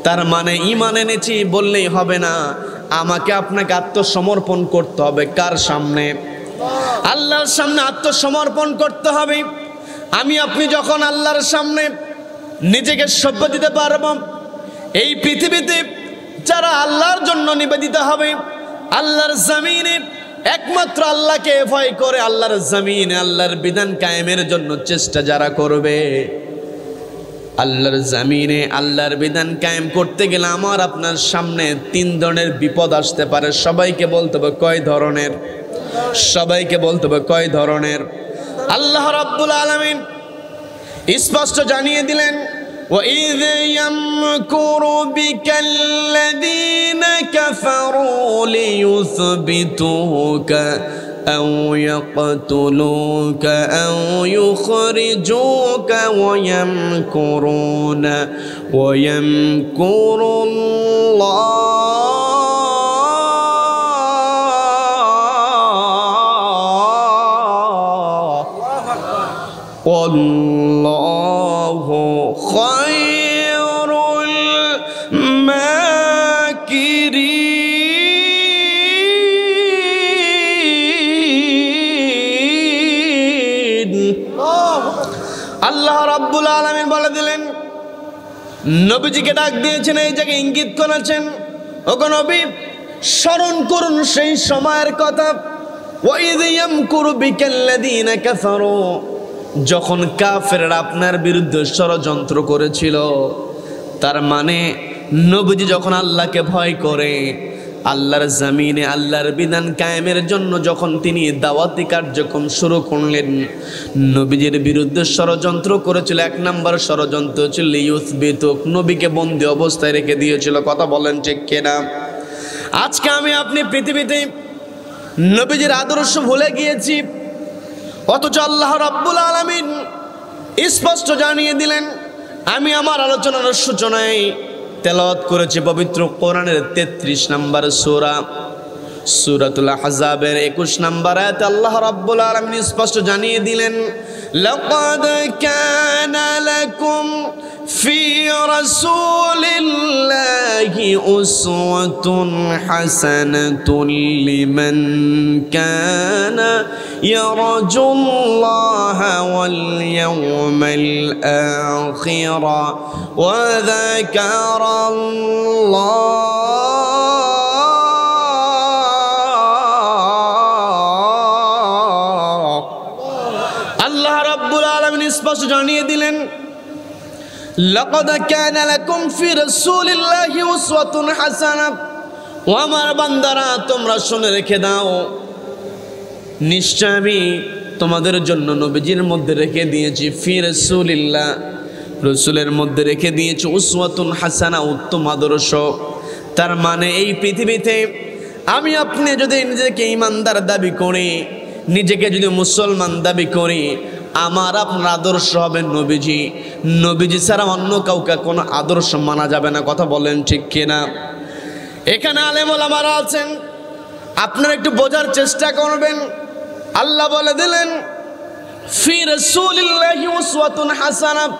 তার মানে ঈমান এনেছি বললেই হবে না, আমাকে আপনাকে আত্মসমর্পণ করতে হবে। কার সামনে? আল্লাহর সামনে আত্মসমর্পণ করতে হবে। আমি আপনি যখন আল্লাহর সামনে নিজেকে সঁপে দিতে পারবো, এই পৃথিবীতে যারা আল্লাহর জন্য নিবেদিত হবে, আল্লাহর জমিনে একমাত্র আল্লাহকে ভয় করে আল্লাহর জমিনে আল্লাহর বিধান কায়েমের জন্য চেষ্টা যারা করবে, আল্লাহর জমিনে আল্লাহর বিধান কায়েম করতে গেলে আমার আপনার সামনে 3 ধরনের বিপদ আসতে পারে। সবাইকে বলতে হবে কয় ধরনের? সবাইকে বলতে হবে কয় ধরনের? আল্লাহ রাব্বুল আলামিন স্পষ্ট জানিয়ে দিলেন وَإِذْ يَمْكُرُ بِكَ الَّذِينَ كَفَرُوا لِيُثْبِتُوكَ أَوْ يَقْتُلُوكَ أَوْ يُخْرِجُوكَ وَيَمْكُرُونَ وَيَمْكُرُ اللَّهُ وَاللَّهُ خَيْرُ الْمَاكِرِينَ। আল্লাহ রাব্বুল আলামিন বলে দিলেন, নবীজিকে ডাক দিয়েছেন, এই জায়গায় ইঙ্গিত করেছেন, ওগো নবী স্মরণ করুন সেই সময়ের কথা। وَإِذْ يَمْكُرُ بِكَ الَّذِينَ كَفَرُوا, যখন কাফেররা আপনার বিরুদ্ধে ষড়যন্ত্র করেছিল। তার মানে নবীজি যখন আল্লাহকে ভয় করে আল্লাহর জমিনে আল্লাহর বিধান কায়েমের জন্য যখন তিনি দাওয়াতি কার্যক্রম শুরু করলেন, নবীজির বিরুদ্ধে ষড়যন্ত্র করেছিল। 1 নম্বর ষড়যন্ত্র ছিল ইউসবিতুক, নবীকে বন্দী অবস্থায় রেখে দিয়েছিল। কথা বলেন ঠিক কিনা? আজকে আমি আপনি পৃথিবীতে নবীজির আদর্শ ভুলে গিয়েছি, অথচ আল্লাহ রাব্বুল আলামিন স্পষ্ট জানিয়ে দিলেন। আমি আমার আলোচনার সূচনায় তেলাওয়াত করেছি পবিত্র কোরআনের 33 নম্বর সূরা, সূরাতুল আহজাবের 21 নম্বর আয়াতে আল্লাহ রাব্বুল আলামিন স্পষ্ট জানিয়ে দিলেন, লাকাদ কানা লাকুম ফি রাসূলিল্লাহি উসওয়াতুন হাসানাতুন লিমান কানা ইয়ারজুল্লাহা ওয়াল ইয়াওমাল আখির ওয়া যাকারাল্লাহ। আল্লাহ রাব্বুল আলামিন স্পষ্ট জানিয়ে দিলেন, লাকাদ কানা লাকুম ফি রাসূলিল্লাহি উসওয়াতুন হাসানাহ। ও আমার বান্দারা, তোমরা শুনে রেখে দাও, নিশ্চয় আমি তোমাদের জন্য নবীজির মধ্যে রেখে দিয়েছি ফি রাসূলিল্লাহ, রসুলের মধ্যে রেখে দিয়েছি উসওয়াতুন হাসানা, উত্তম আদর্শ। তার মানে এই পৃথিবীতে আমি আপনি যদি নিজেকে ঈমানদার দাবি করি, নিজেকে যদি মুসলমান দাবি করি, আমার আপনার আদর্শ হবে নবীজি। নবীজি ছাড়া অন্য কাউকে কোনো আদর্শ মানা যাবে না। কথা বলেন ঠিক কিনা? এখানে আলেম ওলামারা আছেন, আপনারা একটু বোঝার চেষ্টা করবেন। আল্লাহ বলে দিলেন ফি রাসূলিল্লাহি উসওয়াতুন হাসানাহ,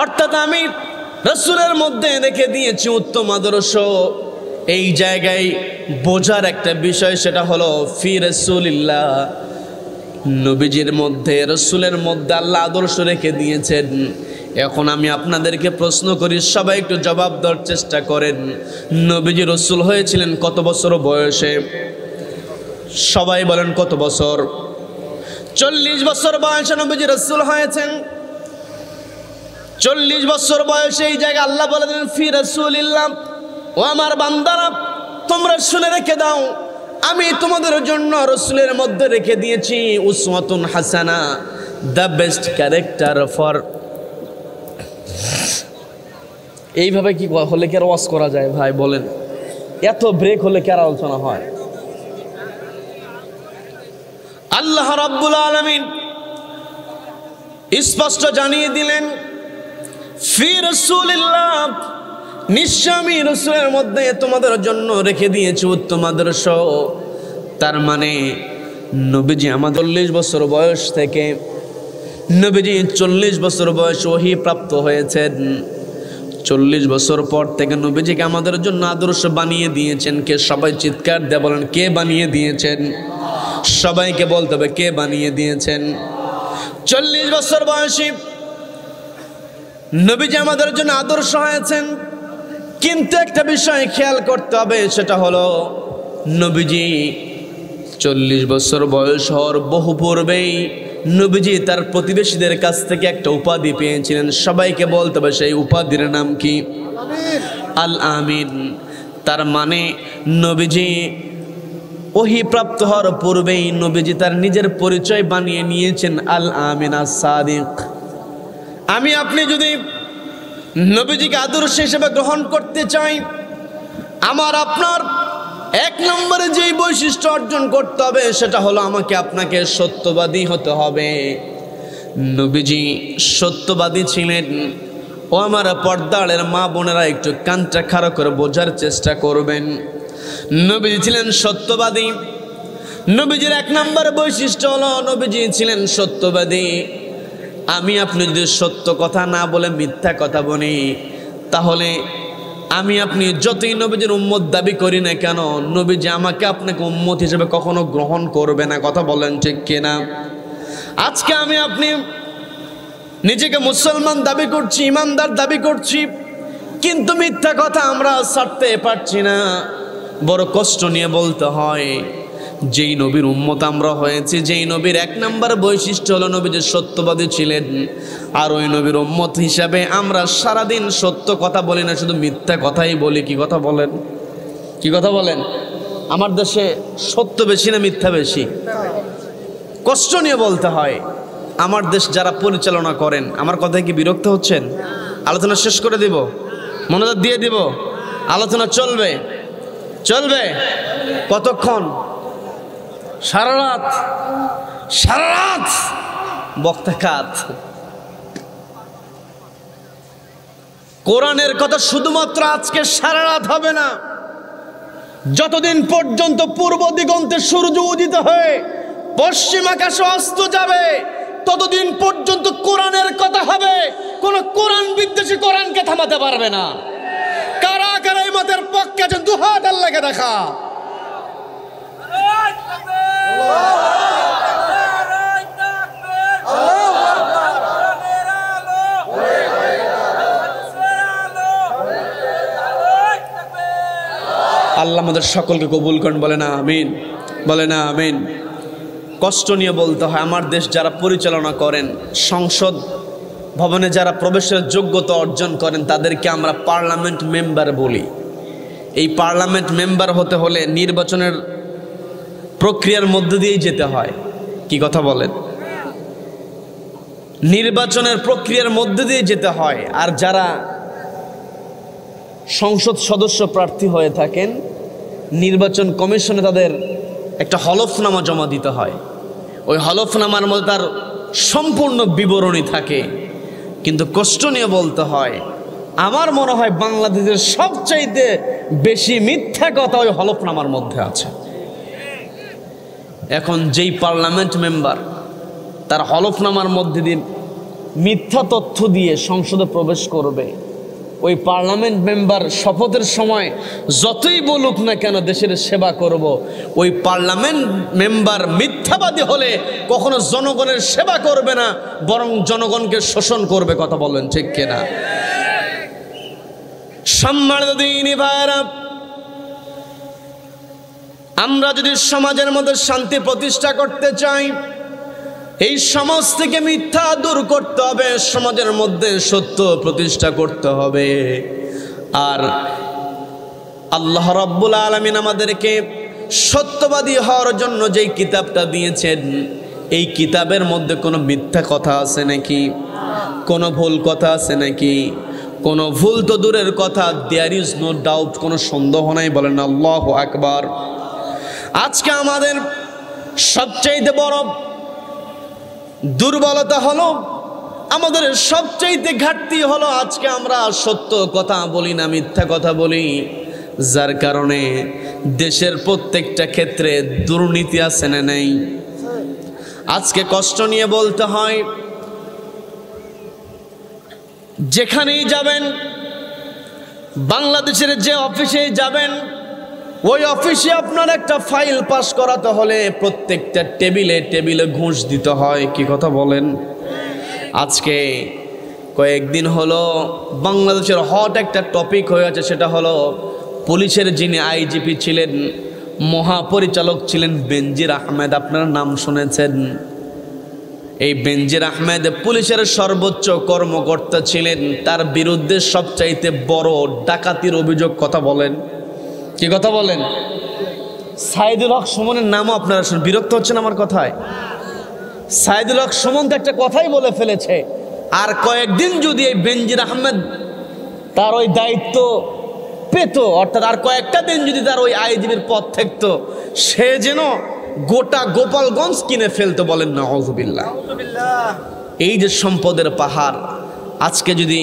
অর্থাৎ আমি রাসূলের মধ্যে রেখে দিয়েছি উত্তম আদর্শ। এই জায়গায় বোঝার একটা বিষয়, সেটা হলো ফি রাসূলিল্লাহ, নবীজির মধ্যে রাসূলের মধ্যে আল্লাহ আদর্শ রেখে দিয়েছেন। এখন আমি আপনাদেরকে প্রশ্ন করি, সবাই একটু জবাব দেওয়ার চেষ্টা করেন। নবীজি রাসূল হয়েছিলেন কত বছর বয়সে? সবাই বলেন কত বছর? 40 বছর বয়সে নবীজি রাসূল হয়েছেন। 40 বছর বয়সে এই জায়গায় আল্লাহ বলে দিলেন ফি রাসূলিল্লাহ, ও আমার বান্দারা তোমরা শুনে রেখে দাও, আমি তোমাদের জন্য রাসূলের মধ্যে রেখে দিয়েছি উসওয়াতুন হাসানা, দ্য বেস্ট ক্যারেক্টার ফর। এইভাবে কি হলে কি আর ওয়াজ করা যায় ভাই বলেন? এত ব্রেক হলে কি আর আলোচনা হয়? আল্লাহ রাব্বুল আলামিন স্পষ্ট জানিয়ে দিলেন, ফি রাসূলিল্লাহ, নিশ্চয় আমি রাসূলের মধ্যে তোমাদের জন্য রেখে দিয়েছি উত্তম আদর্শ। তার মানে নবীজি আমাদের 40 বছর বয়স থেকে নবীজি 40 বছর বয়স ওহী প্রাপ্ত হয়েছেন। 40 বছর পর থেকে নবীজিকে আমাদের জন্য আদর্শ বানিয়ে দিয়েছেন কে? সবাই চিৎকার দিয়ে বলেন, কে বানিয়ে দিয়েছেন? সবাইকে বলতে হবে কে বানিয়ে দিয়েছেন। 40 বছর বয়সী নবীজি আমাদের জন্য আদর্শ হয়েছেন। কিন্তু একটা বিষয় খেয়াল করতে হবে, সেটা হলো নবীজি 40 বছর বয়স হওয়ার বহু পূর্বেই নবীজি তার প্রতিবেশীদের কাছ থেকে একটা উপাধি পেয়েছিলেন। সবাইকে বলতে হবে সেই উপাধির নাম কি? আল আমিন। তার মানে নবীজি ওহী প্রাপ্ত হওয়ার পূর্বেই নবীজি তার নিজের পরিচয় বানিয়ে নিয়েছেন আল আমিন আস সাদিক। আমি আপনি যদি নবীজিকে আদর্শ হিসেবে গ্রহণ করতে চাই, আমার আপনার 1 নম্বরে যেই বৈশিষ্ট্য অর্জন করতে হবে সেটা হলো আমাকে আপনাকে সত্যবাদী হতে হবে। নবীজি সত্যবাদী ছিলেন। ও আমার পর্দারের মা বোনেরা একটু কানটা খাড়া করে বোঝার চেষ্টা করবেন। নবীজি ছিলেন সত্যবাদী। নবীজির 1 নম্বর বৈশিষ্ট্য হলো নবীজি ছিলেন সত্যবাদী। আমি আপনি যদি সত্য কথা না বলে মিথ্যা কথা বলি, তাহলে আমি আপনি যতই নবীজির উম্মত দাবি করি না কেন, নবীজি আমাকে আপনাকে উম্মত হিসেবে কখনো গ্রহণ করবে না। কথা বলেন ঠিক কিনা? আজকে আমি আপনি নিজেকে মুসলমান দাবি করছি, ইমানদার দাবি করছি, কিন্তু মিথ্যা কথা আমরা ছাড়তে পারছি না। বড় কষ্ট নিয়ে বলতে হয়, যেই নবীর উম্মত আমরা হয়েছি, যেই নবীর 1 নম্বর বৈশিষ্ট্য হলো নবীজি সত্যবাদী ছিলেন, আর ওই নবীর উম্মত হিসাবে আমরা সারাদিন সত্য কথা বলি না, শুধু মিথ্যা কথাই বলি। কি কথা বলেন? কি কথা বলেন? আমার দেশে সত্য বেশি না মিথ্যা বেশি? কষ্ট নিয়ে বলতে হয়। আমার দেশ যারা পরিচালনা করেন, আমার কথায় কি বিরক্ত হচ্ছেন? আলোচনা শেষ করে দিব, মনোযোগ দিয়ে দিব, আলোচনা চলবে। চলবে কতক্ষণ? সারা রাত। সারা রাত বক্তা কাত। কোরআনের কথা শুধুমাত্র আজকে সারা রাত হবে না, যতদিন পর্যন্ত পূর্ব দিগন্তে সূর্য উদিত হয়ে পশ্চিম আকাশে অস্ত যাবে, ততদিন পর্যন্ত কোরআনের কথা হবে। কোন কোরআন বিদ্বেষী কোরআনকে থামাতে পারবে না। কারা কারা এই মতের পক্ষে আছেন? দুহাত আল্লাহকে দেখা। আল্লাহ আমাদের সকলকে কবুল করেন। বলে না আমিন, বলে না আমিন। কষ্ট নিয়ে বলতে হয়, আমার দেশ যারা পরিচালনা করেন, সংসদ ভবনে যারা প্রবেশের যোগ্যতা অর্জন করেন, তাদেরকে আমরা পার্লামেন্ট মেম্বার বলি। এই পার্লামেন্ট মেম্বার হতে হলে নির্বাচনের প্রক্রিয়ার মধ্য দিয়েই যেতে হয়। কি কথা বলেন? নির্বাচনের প্রক্রিয়ার মধ্য দিয়ে যেতে হয়। আর যারা সংসদ সদস্য প্রার্থী হয়ে থাকেন, নির্বাচন কমিশনে তাদের একটা হলফনামা জমা দিতে হয়। ওই হলফনামার মধ্যে তার সম্পূর্ণ বিবরণী থাকে। কিন্তু কষ্ট নিয়ে বলতে হয়, আমার মনে হয় বাংলাদেশের সবচাইতে বেশি মিথ্যা কথা ওই হলফনামার মধ্যে আছে। এখন যেই পার্লামেন্ট মেম্বার তার হলফনামার মধ্যে দিয়ে মিথ্যা তথ্য দিয়ে সংসদে প্রবেশ করবে, ওই পার্লামেন্ট মেম্বার শপথের সময় যতই বলুক না কেন দেশের সেবা করব, ওই পার্লামেন্ট মেম্বার মিথ্যাবাদী হলে কখনো জনগণের সেবা করবে না, বরং জনগণকে শোষণ করবে। কথা বলেন ঠিক কিনা? সম্মানিত দ্বীনি ভাইরা, আমরা যদি সমাজের মধ্যে শান্তি প্রতিষ্ঠা করতে চাই, এই সমাজ থেকে মিথ্যা দূর করতে হবে, সমাজের মধ্যে সত্য প্রতিষ্ঠা করতে হবে। আর আল্লাহ রাব্বুল আলামিন আমাদেরকে সত্যবাদী হওয়ার জন্য যেই কিতাবটা দিয়েছেন, এই কিতাবের মধ্যে কোনো মিথ্যা কথা আছে নাকি? কোনো ভুল কথা আছে নাকি? কোনো ভুল তো দূরের কথা, দেয়ার ইজ নো ডাউট, কোনো সন্দেহ নাই। বলেন আল্লাহু আকবার। আজকে আমাদের সবচাইতে বড় দুর্বলতা হলো, আমাদের সবচাইতে ঘাটতি হলো, আজকে আমরা সত্য কথা বলি না, মিথ্যা কথা বলি, যার কারণে দেশের প্রত্যেকটা ক্ষেত্রে দুর্নীতি আছে না নেই? আজকে কষ্ট নিয়ে বলতে হয়, যেখানেই যাবেন, বাংলাদেশের যে অফিসে যাবেন, ওই অফিসে আপনার একটা ফাইল পাস করাতে হলে প্রত্যেকটা টেবিলে টেবিলে ঘুষ দিতে হয়। কি কথা বলেন? আজকে কয়েকদিন হলো বাংলাদেশের হট একটা টপিক হয়ে আছে, সেটা হলো পুলিশের যিনি আইজিপি ছিলেন, মহাপরিচালক ছিলেন বেনজির আহমেদ। আপনারা নাম শুনেছেন? এই বেনজির আহমেদ পুলিশের সর্বোচ্চ কর্মকর্তা ছিলেন, তার বিরুদ্ধে সবচাইতে বড় ডাকাতির অভিযোগ। কথা বলেন, কি কথা বলেন? সাইদুল হক সুমনের নামও আপনারা শুনুন। বিরক্ত হচ্ছেন আমার কথায়? সাইদুল হক সুমন তো একটা কথাই বলে ফেলেছে, আর কয়েকদিন যদি এই বেনজির আহমেদ তার ওই দায়িত্ব পেত, অর্থাৎ আর কয়েকটা দিন যদি তার ওই আইজিবির পদ থাকতো, সে যেন গোটা গোপালগঞ্জ কিনে ফেলতো। বলেন নাউযুবিল্লাহ। এই যে সম্পদের পাহাড়, আজকে যদি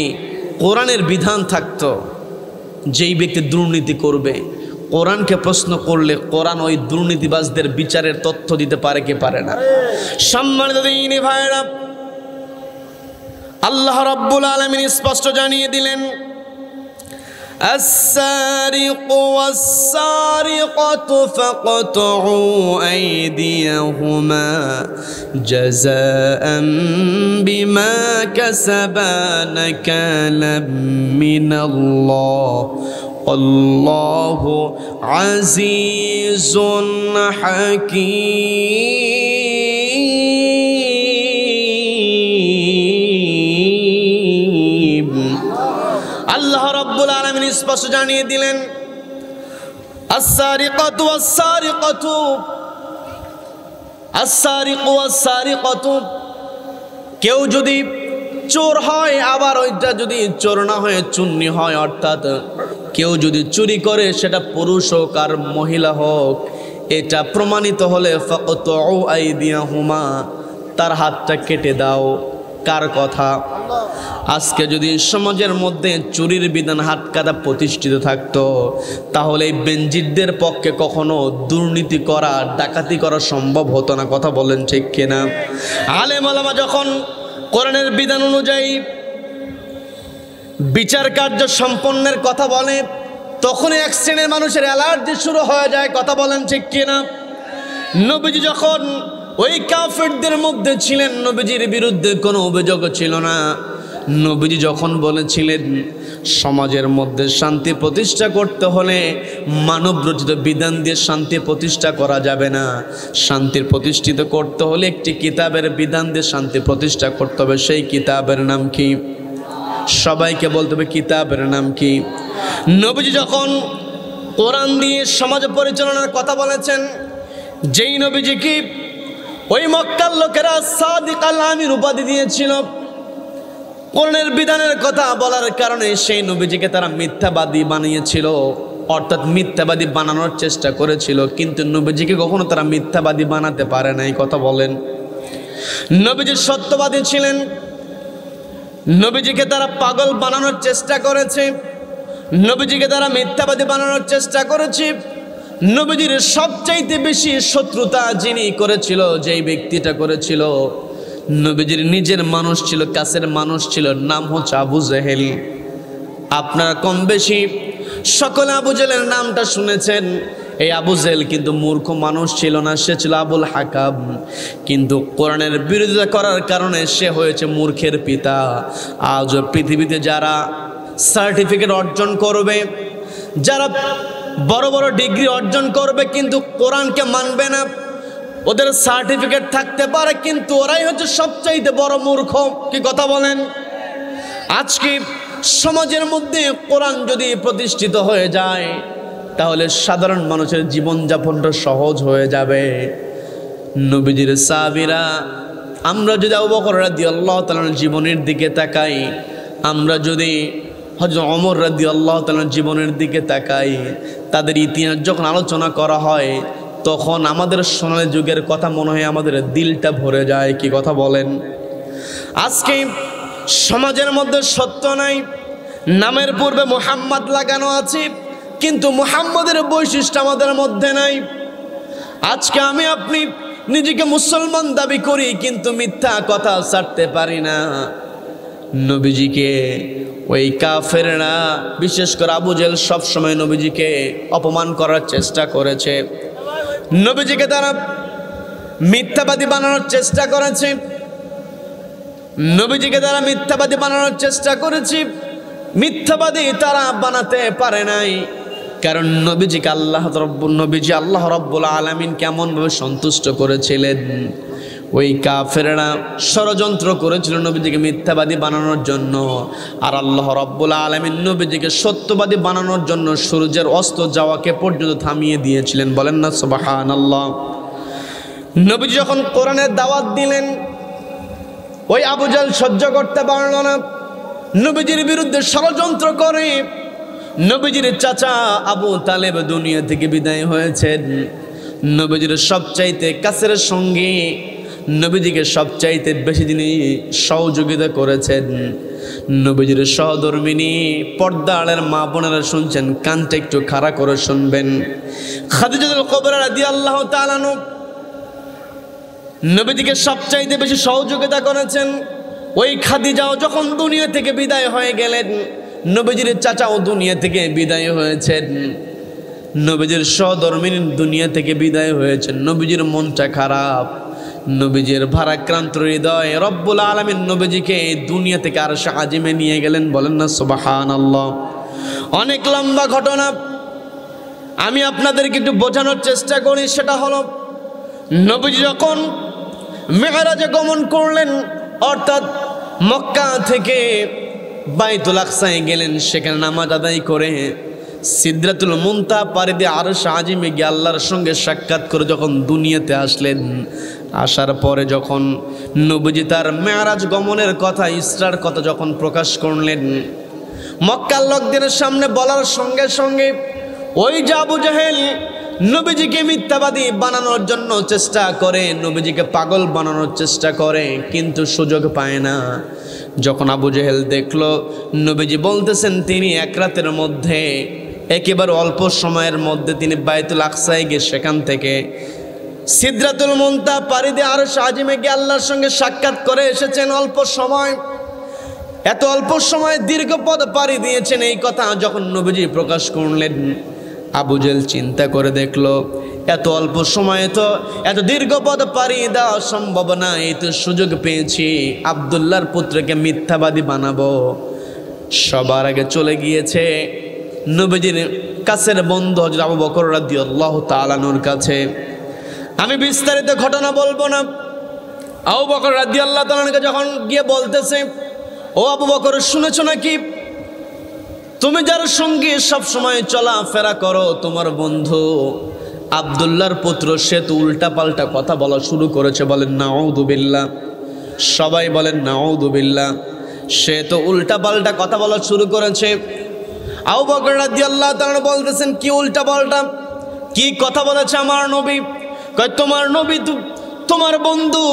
কোরআনের বিধান থাকতো, যেই ব্যক্তি দুর্নীতি করবে, কোরআনকে প্রশ্ন করলে কোরআন ওই দুর্নীতিবাজদের বিচারের তথ্য দিতে পারে কি পারে না? সম্মানিত দিনী ভাইরা, আল্লাহ রাব্বুল আলামিন স্পষ্ট জানিয়ে দিলেন, السارق والسارقة فاقطعوا أيديهما جزاء بما كسبا نكالا من الله والله عزيز حكيم। আল্লাহ রাব্বুল আলামিন স্পষ্ট জানিয়ে দিলেন, আস-সারিকাতু ওয়াস-সারিকাতু, আস-সারিকু ওয়াস-সারিকাতু, কেউ যদি চোর হয়, আবার ওইটা যদি চোর না হয়ে চুন্নি হয়, অর্থাৎ কেউ যদি চুরি করে, সেটা পুরুষ হোক আর মহিলা হোক, এটা প্রমাণিত হলে ফাকতুউ আইদিয়াহুমা, তার হাতটা কেটে দাও। কার কথা? আজকে যদি সমাজের মধ্যে চুরির বিধান, হাত কাটা প্রতিষ্ঠিত থাকতো, তাহলে এই বেনজিরদের পক্ষে কখনো দুর্নীতি করা, ডাকাতি করা সম্ভব হতো না। কথা বলেন ঠিক কিনা? আলেম ওলামা যখন কোরআনের বিধান অনুযায়ী বিচার কার্য সম্পন্নের কথা বলে, তখন এক শ্রেণীর মানুষের অ্যালার্জি শুরু হয়ে যায়। কথা বলেন ঠিক কিনা? নবীজি যখন ওই কাফেরদের মধ্যে ছিলেন, নবীজির বিরুদ্ধে কোনো অভিযোগ ছিল না। নবীজি যখন বলেছিলেন সমাজের মধ্যে শান্তি প্রতিষ্ঠা করতে হলে মানব রচিত বিধান দিয়ে শান্তি প্রতিষ্ঠা করা যাবে না, শান্তির প্রতিষ্ঠিত করতে হলে একটি কিতাবের বিধান দিয়ে শান্তি প্রতিষ্ঠা করতে হবে। সেই কিতাবের নাম কি? সবাইকে বলতে হবে, কিতাবের নাম কি? নবীজি যখন কোরআন দিয়ে সমাজ পরিচালনার কথা বলেছেন, যেই নবীজি কি ওই মক্কার লোকেরা সাদিক আল আমির উপাধি দিয়েছিল, কোরআনের বিধানের কথা বলার কারণে সেই নবীজিকে তারা মিথ্যাবাদী বানিয়েছিল, অর্থাৎ মিথ্যাবাদী বানানোর চেষ্টা করেছিল, কিন্তু নবীজিকে কখনো তারা মিথ্যাবাদী বানাতে পারে নাই। কথা বলেন। নবীজি সত্যবাদী ছিলেন, নবীজিকে তারা পাগল বানানোর চেষ্টা করেছে, নবীজিকে তারা মিথ্যাবাদী বানানোর চেষ্টা করেছে। নবীজির সবচাইতে বেশি শত্রুতা যিনি করেছিল, যেই ব্যক্তিটা করেছিল, নবীজির নিজের মানুষ ছিল, কাছের মানুষ ছিল, নাম হচ্ছে আবু জেহেল। আপনারা কম বেশি সকলে আবু জেহেলের নামটা শুনেছেন। এই আবু জেহেল কিন্তু মূর্খ মানুষ ছিল না, সে ছিল আবুল হাকাম, কিন্তু কোরআনের বিরোধিতা করার কারণে সে হয়েছে মূর্খের পিতা। আজ পৃথিবীতে যারা সার্টিফিকেট অর্জন করবে, যারা বড় বড় ডিগ্রি অর্জন করবে, কিন্তু কোরআনকে মানবে না, ওদের সার্টিফিকেট থাকতে পারে, কিন্তু ওরাই হচ্ছে সবচাইতে বড় মূর্খ। কি কথা বলেন? আজকে সমাজের মধ্যে কোরআন যদি প্রতিষ্ঠিত হয়ে যায়, তাহলে সাধারণ মানুষের জীবনযাপনটা সহজ হয়ে যাবে। নবীজির সাহাবীরা, আমরা যদি আবু বকর রাদিয়াল্লাহু তাআলার জীবনের দিকে তাকাই, আমরা যদি হযরত ওমর রাদিয়াল্লাহু তাআলার জীবনের দিকে তাকাই, তাদের ইতিহাস যখন আলোচনা করা হয় তখন আমাদের সোনালী যুগের কথা মনে হয়, আমাদের দিলটা ভরে যায়। কি কথা বলেন? আজকে সমাজের মধ্যে সত্য নাই, নামের পূর্বে মুহাম্মদ লাগানো আছে, কিন্তু মুহাম্মদের বৈশিষ্ট্য আমাদের মধ্যে নাই। আজকে আমি আপনি নিজেকে মুসলমান দাবি করি, কিন্তু মিথ্যা কথা ছাড়তে পারি না। নবীজিকে ওই কাফেররা, বিশেষ করে আবু জেহেল, সবসময় নবীজিকে অপমান করার চেষ্টা করেছে। নবীজিকে তারা মিথ্যাবাদী বানানোর চেষ্টা করেছে। নবীজিকে তারা মিথ্যাবাদী বানানোর চেষ্টা করেছে। মিথ্যাবাদী তারা বানাতে পারে নাই, কারণ নবীজিকে আল্লাহ রাব্বুল আলামিন কেমনভাবে সন্তুষ্ট করেছিলেন। ওই কাফেররা ষড়যন্ত্র করেছিল নবীজিকে মিথ্যাবাদী বানানোর জন্য, আর আল্লাহ রাব্বুল আলামিন নবীজিকে সত্যবাদী বানানোর জন্য সূর্যের অস্ত যাওয়াকে পর্যন্ত থামিয়ে দিয়েছিলেন। বলেন না সুবহানাল্লাহ। নবীজি যখন কোরআনের দাওয়াত দিলেন, ওই আবু জাহল সহ্য করতে পারল না, নবীজির বিরুদ্ধে ষড়যন্ত্র করে। নবীজির চাচা আবু তালেব দুনিয়া থেকে বিদায় হয়েছেন। নবীজির সবচাইতে কাছের সঙ্গী, নবীজিকে সবচাইতে বেশি যিনি সহযোগিতা করেছেন, নবীজির সহধর্মিনী পর্দা আড়ের মা বোনেরা শুনছেন, কানটা একটু খাড়া করে শুনবেন। খাদিজাতুল কুবরা রাদিয়াল্লাহু তাআলা আনহা নবীজিকে সবচাইতে বেশি সহযোগিতা করেছেন। ওই খাদিজাও যখন দুনিয়া থেকে বিদায় হয়ে গেলেন, নবীজির চাচাও দুনিয়া থেকে বিদায় হয়েছেন, নবীজির সহধর্মিনী দুনিয়া থেকে বিদায় হয়েছেন। নবীজির মনটা খারাপ, নবীজির ভারাক্রান্ত হৃদয়। রব্বুল আলামিন নবীজিকে দুনিয়া থেকে আরশে আজিমে নিয়ে গেলেন। বলেন না সুবহানাল্লাহ। অনেক লম্বা ঘটনা, আমি আপনাদেরকে একটু বোঝানোর চেষ্টা করি। সেটা হলো, নবীজি যখন মেরাজে গমন করলেন, অর্থাৎ মক্কা থেকে বাইতুল আকসায় গেলেন, সেখানে নামাজ আদায় করে সিদরাতুল মুনতাহা পাড়ি দিয়ে আরশে আজিমে গিয়ে আল্লাহর সঙ্গে সাক্ষাৎ করে যখন দুনিয়াতে আসলেন, আসার পরে যখন নবীজি তার মেরাজ গমনের কথা, ইসরার কথা যখন প্রকাশ করলেন, মক্কার লোকদের সামনে বলার সঙ্গে সঙ্গে ওই যে আবু জাহেল নবীজিকে মিথ্যাবাদী বানানোর জন্য চেষ্টা করে, নবীজিকে পাগল বানানোর চেষ্টা করে, কিন্তু সুযোগ পায় না। যখন আবু জাহেল দেখলো নবীজি বলতেছেন তিনি এক রাতের মধ্যে, একেবারে অল্প সময়ের মধ্যে তিনি বাইতুল আকসায় গিয়ে সেখান থেকে সিদরাতুল মুনতাহা পাড়ি দিয়ে আরশে আজিমে গিয়ে আল্লাহর সঙ্গে সাক্ষাৎ করে এসেছেন। অল্প সময়, এত অল্প সময় দীর্ঘ পথ পাড়ি দিয়েছেন, এই কথা যখন নবীজি প্রকাশ করলেন, আবু জেহেল চিন্তা করে দেখলো এত অল্প সময়ে তো এত দীর্ঘ পথ পাড়ি দেওয়া সম্ভব না। এই তো সুযোগ পেয়েছি, আব্দুল্লাহর পুত্রকে মিথ্যাবাদী বানাবো। সবার আগে চলে গিয়েছে নবীজির কাছের বন্ধু হযরত আবু বকর রাদিয়াল্লাহু তাআলা আনহুর কাছে। আমি বিস্তারিত ঘটনা বলবো না। আবু বকর রাদিয়াল্লাহু তাআলা আনহুকে যখন গিয়ে বলতেছে, ও আবু বকর, শুনেছো নাকি তুমি যার সঙ্গে সব সময় চলাফেরা করো, তোমার বন্ধু আব্দুল্লাহর পুত্র, সে তো উল্টা পাল্টা কথা বলা শুরু করেছে। বলেন নাউযু বিল্লাহ। সবাই বলেন নাউযু বিল্লাহ। সে তো উল্টা পাল্টা কথা বলা শুরু করেছে। আবু বকর রাদিয়াল্লাহু তাআলা বলতেছেন, কি উল্টা পাল্টা, কি কথা বলেছে আমার নবী? কয়, তোমার নবী তোমার বন্ধু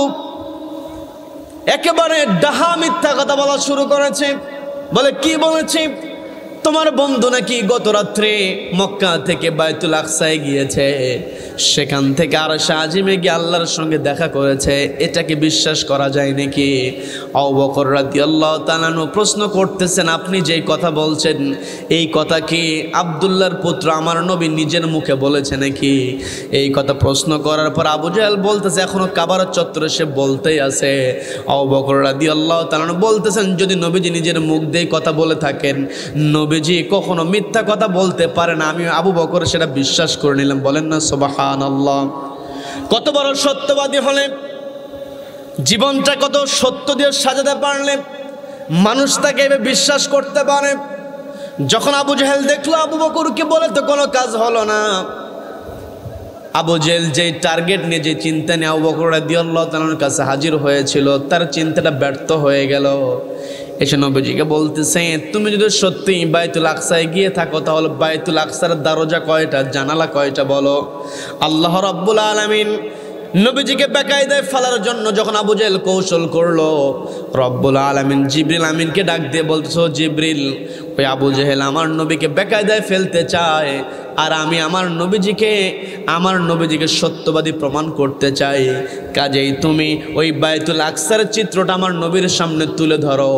একেবারে ডাহা মিথ্যা কথা বলা শুরু করেছে। বলে, কি বলেছে? তোমার বন্ধু নাকি গত রাত্রে মক্কা থেকে বাইতুল আকসায় গিয়েছে, সেখান থেকে আরশে আজিমে গিয়ে আল্লাহর সঙ্গে দেখা করেছে। এটাকে বিশ্বাস করা যায় নাকি? আবু বকর রাদিয়াল্লাহু তাআলা আনহু প্রশ্ন করতেছেন, আপনি যেই কথা বলছেন এই কথা কি আব্দুল্লাহর পুত্র আমার নবী নিজের মুখে বলেছে নাকি? এই কথা প্রশ্ন করার পর আবু জাহেল বলতেছে, এখনো কাবার চত্বরে সে বলতেই আছে। আবু বকর রাদিয়াল্লাহু তাআলা আনহু বলতেছেন, যদি নবীজি নিজের মুখ দিয়ে কথা বলে থাকেন, নবীজি কখনো মিথ্যা কথা বলতে পারে না। আমি আবু বকর সেটা বিশ্বাস করে নিলাম। বলেন না সুবহানাল্লাহ। কত বড় সত্যবাদী হলে, জীবনটা কত সত্য দিয়ে সাজাতে পারলে মানুষ তাকে এভাবে বিশ্বাস করতে পারে। যখন আবু জাহেল দেখলো আবু বকরকে বলে তো কোনো কাজ হলো না, আবু জেহেল যে টার্গেট নিয়ে যে চিন্তা নিয়ে আবু বকর রাদিয়াল্লাহু তাআলার কাছে হাজির হয়েছিল, তার চিন্তাটা ব্যর্থ হয়ে গেল। এসে নবীজিকে বলতেছে, তুমি যদি সত্যি বাইতুল আকসায় গিয়ে থাকো তাহলে বাইতুল আকসার দরজা কয়টা, জানালা কয়টা বলো। আল্লাহ রাব্বুল আলামিন নবীজিকে বেকায়দায় ফেলার জন্য যখন আবু জেহেল কৌশল করলো, রব্বুল আলামিন জিবরিল আমিনকে ডাক দিয়ে বলতেছো, জিবরিল ওই আবু জেহেল আমার নবীকে বেকায়দায় ফেলতে চায়, আর আমি আমার নবীজিকে সত্যবাদী প্রমাণ করতে চাই। কাজেই তুমি ওই বাইতুল আকসার চিত্রটা আমার নবীর সামনে তুলে ধরো।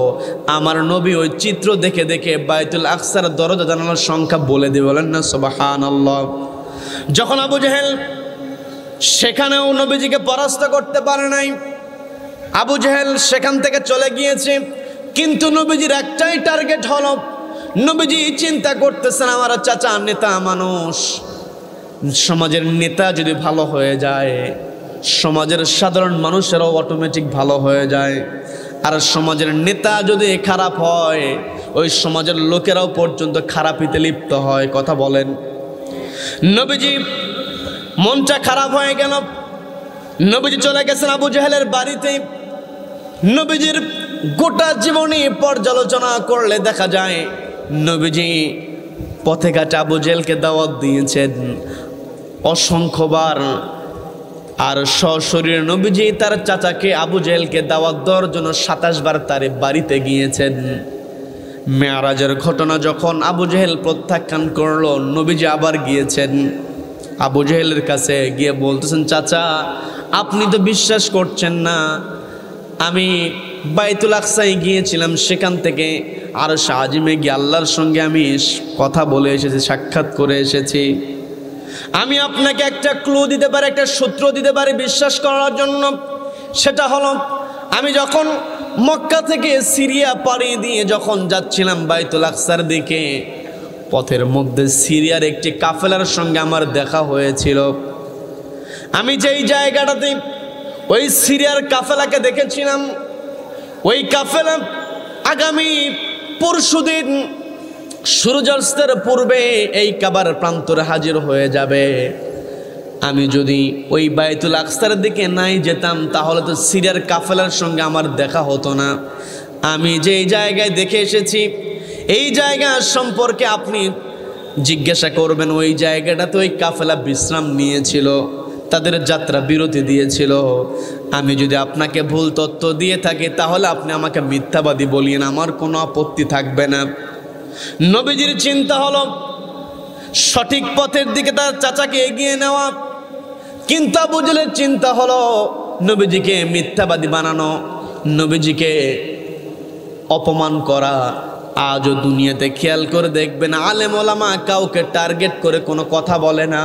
আমার নবী ওই চিত্র দেখে দেখে বাইতুল আকসার দরজা জানালার সংখ্যা বলে দিয়ে বলেন না সুবহানাল্লাহ। যখন আবু জেহেল সেখানেও নবীজিকে পরাস্ত করতে পারে নাই, আবু জেহেল সেখান থেকে চলে গিয়েছে, কিন্তু নবীজির একটাই টার্গেট হলো, নবীজি চিন্তা করতেছেন আমার চাচা নেতা মানুষ, সমাজের নেতা যদি ভালো হয়ে যায় সমাজের সাধারণ মানুষেরাও অটোমেটিক ভালো হয়ে যায়, আর সমাজের নেতা যদি খারাপ হয় ওই সমাজের লোকেরাও পর্যন্ত খারাপিতে লিপ্ত হয়। কথা বলেন। নবীজি মনটা খারাপ হয়ে গেল, নবীজি চলে গেছেন আবু জেহেলের বাড়িতে। নবীজির গোটা জীবনী পর্যালোচনা করলে দেখা যায় নবীজি পথে ঘাটে আবু জেহেলকে দাওয়াত দিয়েছেন অসংখ্যবার, আর সশরীরে নবীজি তার চাচাকে আবু জেহেলকে দাওয়াত দেওয়ার জন্য 27 বার তার বাড়িতে গিয়েছেন। মেরাজের ঘটনা যখন আবু জেহেল প্রত্যাখ্যান করলো, নবীজি আবার গিয়েছেন আবু জেহেলের কাছে গিয়ে বলতেছেন, চাচা আপনি তো বিশ্বাস করছেন না, আমি বাইতুল আকসায় গিয়েছিলাম, সেখান থেকে আরশ আজিমে গিয়ে আল্লাহর সঙ্গে আমি কথা বলে এসেছি, সাক্ষাৎ করে এসেছি। আমি আপনাকে একটা ক্লু দিতে পারি, একটা সূত্র দিতে পারি বিশ্বাস করার জন্য। সেটা হলো, আমি যখন মক্কা থেকে সিরিয়া পাড়ি দিয়ে যখন যাচ্ছিলাম বাইতুল আকসার দিকে, পথের মধ্যে সিরিয়ার একটি কাফেলার সঙ্গে আমার দেখা হয়েছিল। আমি যেই জায়গাটাতে ওই সিরিয়ার কাফেলাকে দেখেছিলাম, ওই কাফেলা আগামী পরশুদিন সূর্যাস্তের পূর্বে এই কাবার প্রান্তরে হাজির হয়ে যাবে। আমি যদি ওই বাইতুল আকসার দিকে নাই যেতাম তাহলে তো সিরিয়ার কাফেলার সঙ্গে আমার দেখা হতো না। আমি যেই জায়গায় দেখে এসেছি এই জায়গা সম্পর্কে আপনি জিজ্ঞাসা করবেন, ওই জায়গাটাতে ওই কাফেলা বিশ্রাম নিয়েছিল, তাদের যাত্রা বিরতি দিয়েছিল। আমি যদি আপনাকে ভুল তথ্য দিয়ে থাকি তাহলে আপনি আমাকে মিথ্যাবাদী বলিয়েন, আমার কোনো আপত্তি থাকবে না। নবীজির চিন্তা হলো সঠিক পথের দিকে তার চাচাকে এগিয়ে নেওয়া, কিন্তু আবু জেহেলের চিন্তা হলো নবীজিকে মিথ্যাবাদী বানানো, নবীজিকে অপমান করা। আজও দুনিয়াতে খেয়াল করে দেখবেন আলেম ওলামা কাউকে টার্গেট করে কোনো কথা বলে না।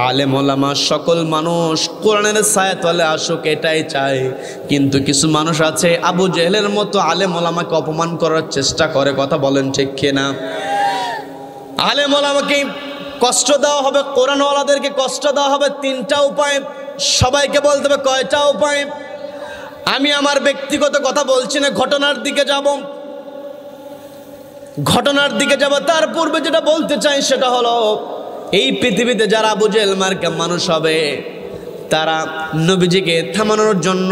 আলেম ওলামা সকল মানুষ কোরআনের ছায়াতলে আসুক এটাই চায়, কিন্তু কিছু মানুষ আছে আবু জেহেলের মতো আলেম ওলামাকে অপমান করার চেষ্টা করে। কথা বলেন ঠিক কিনা? আলেম ওলামাকে কষ্ট দেওয়া হবে, কোরআনওয়ালাদেরকে কষ্ট দেওয়া হবে 3টা উপায়। সবাইকে বলতে হবে কয়টা উপায়? আমি আমার ব্যক্তিগত কথা বলছি না, ঘটনার দিকে যাব। তার পূর্বে যেটা বলতে চাই সেটা হলো, এই পৃথিবীতে যারা আবু জেহেল মার্কা মানুষ হবে তারা নবীজিকে থামানোর জন্য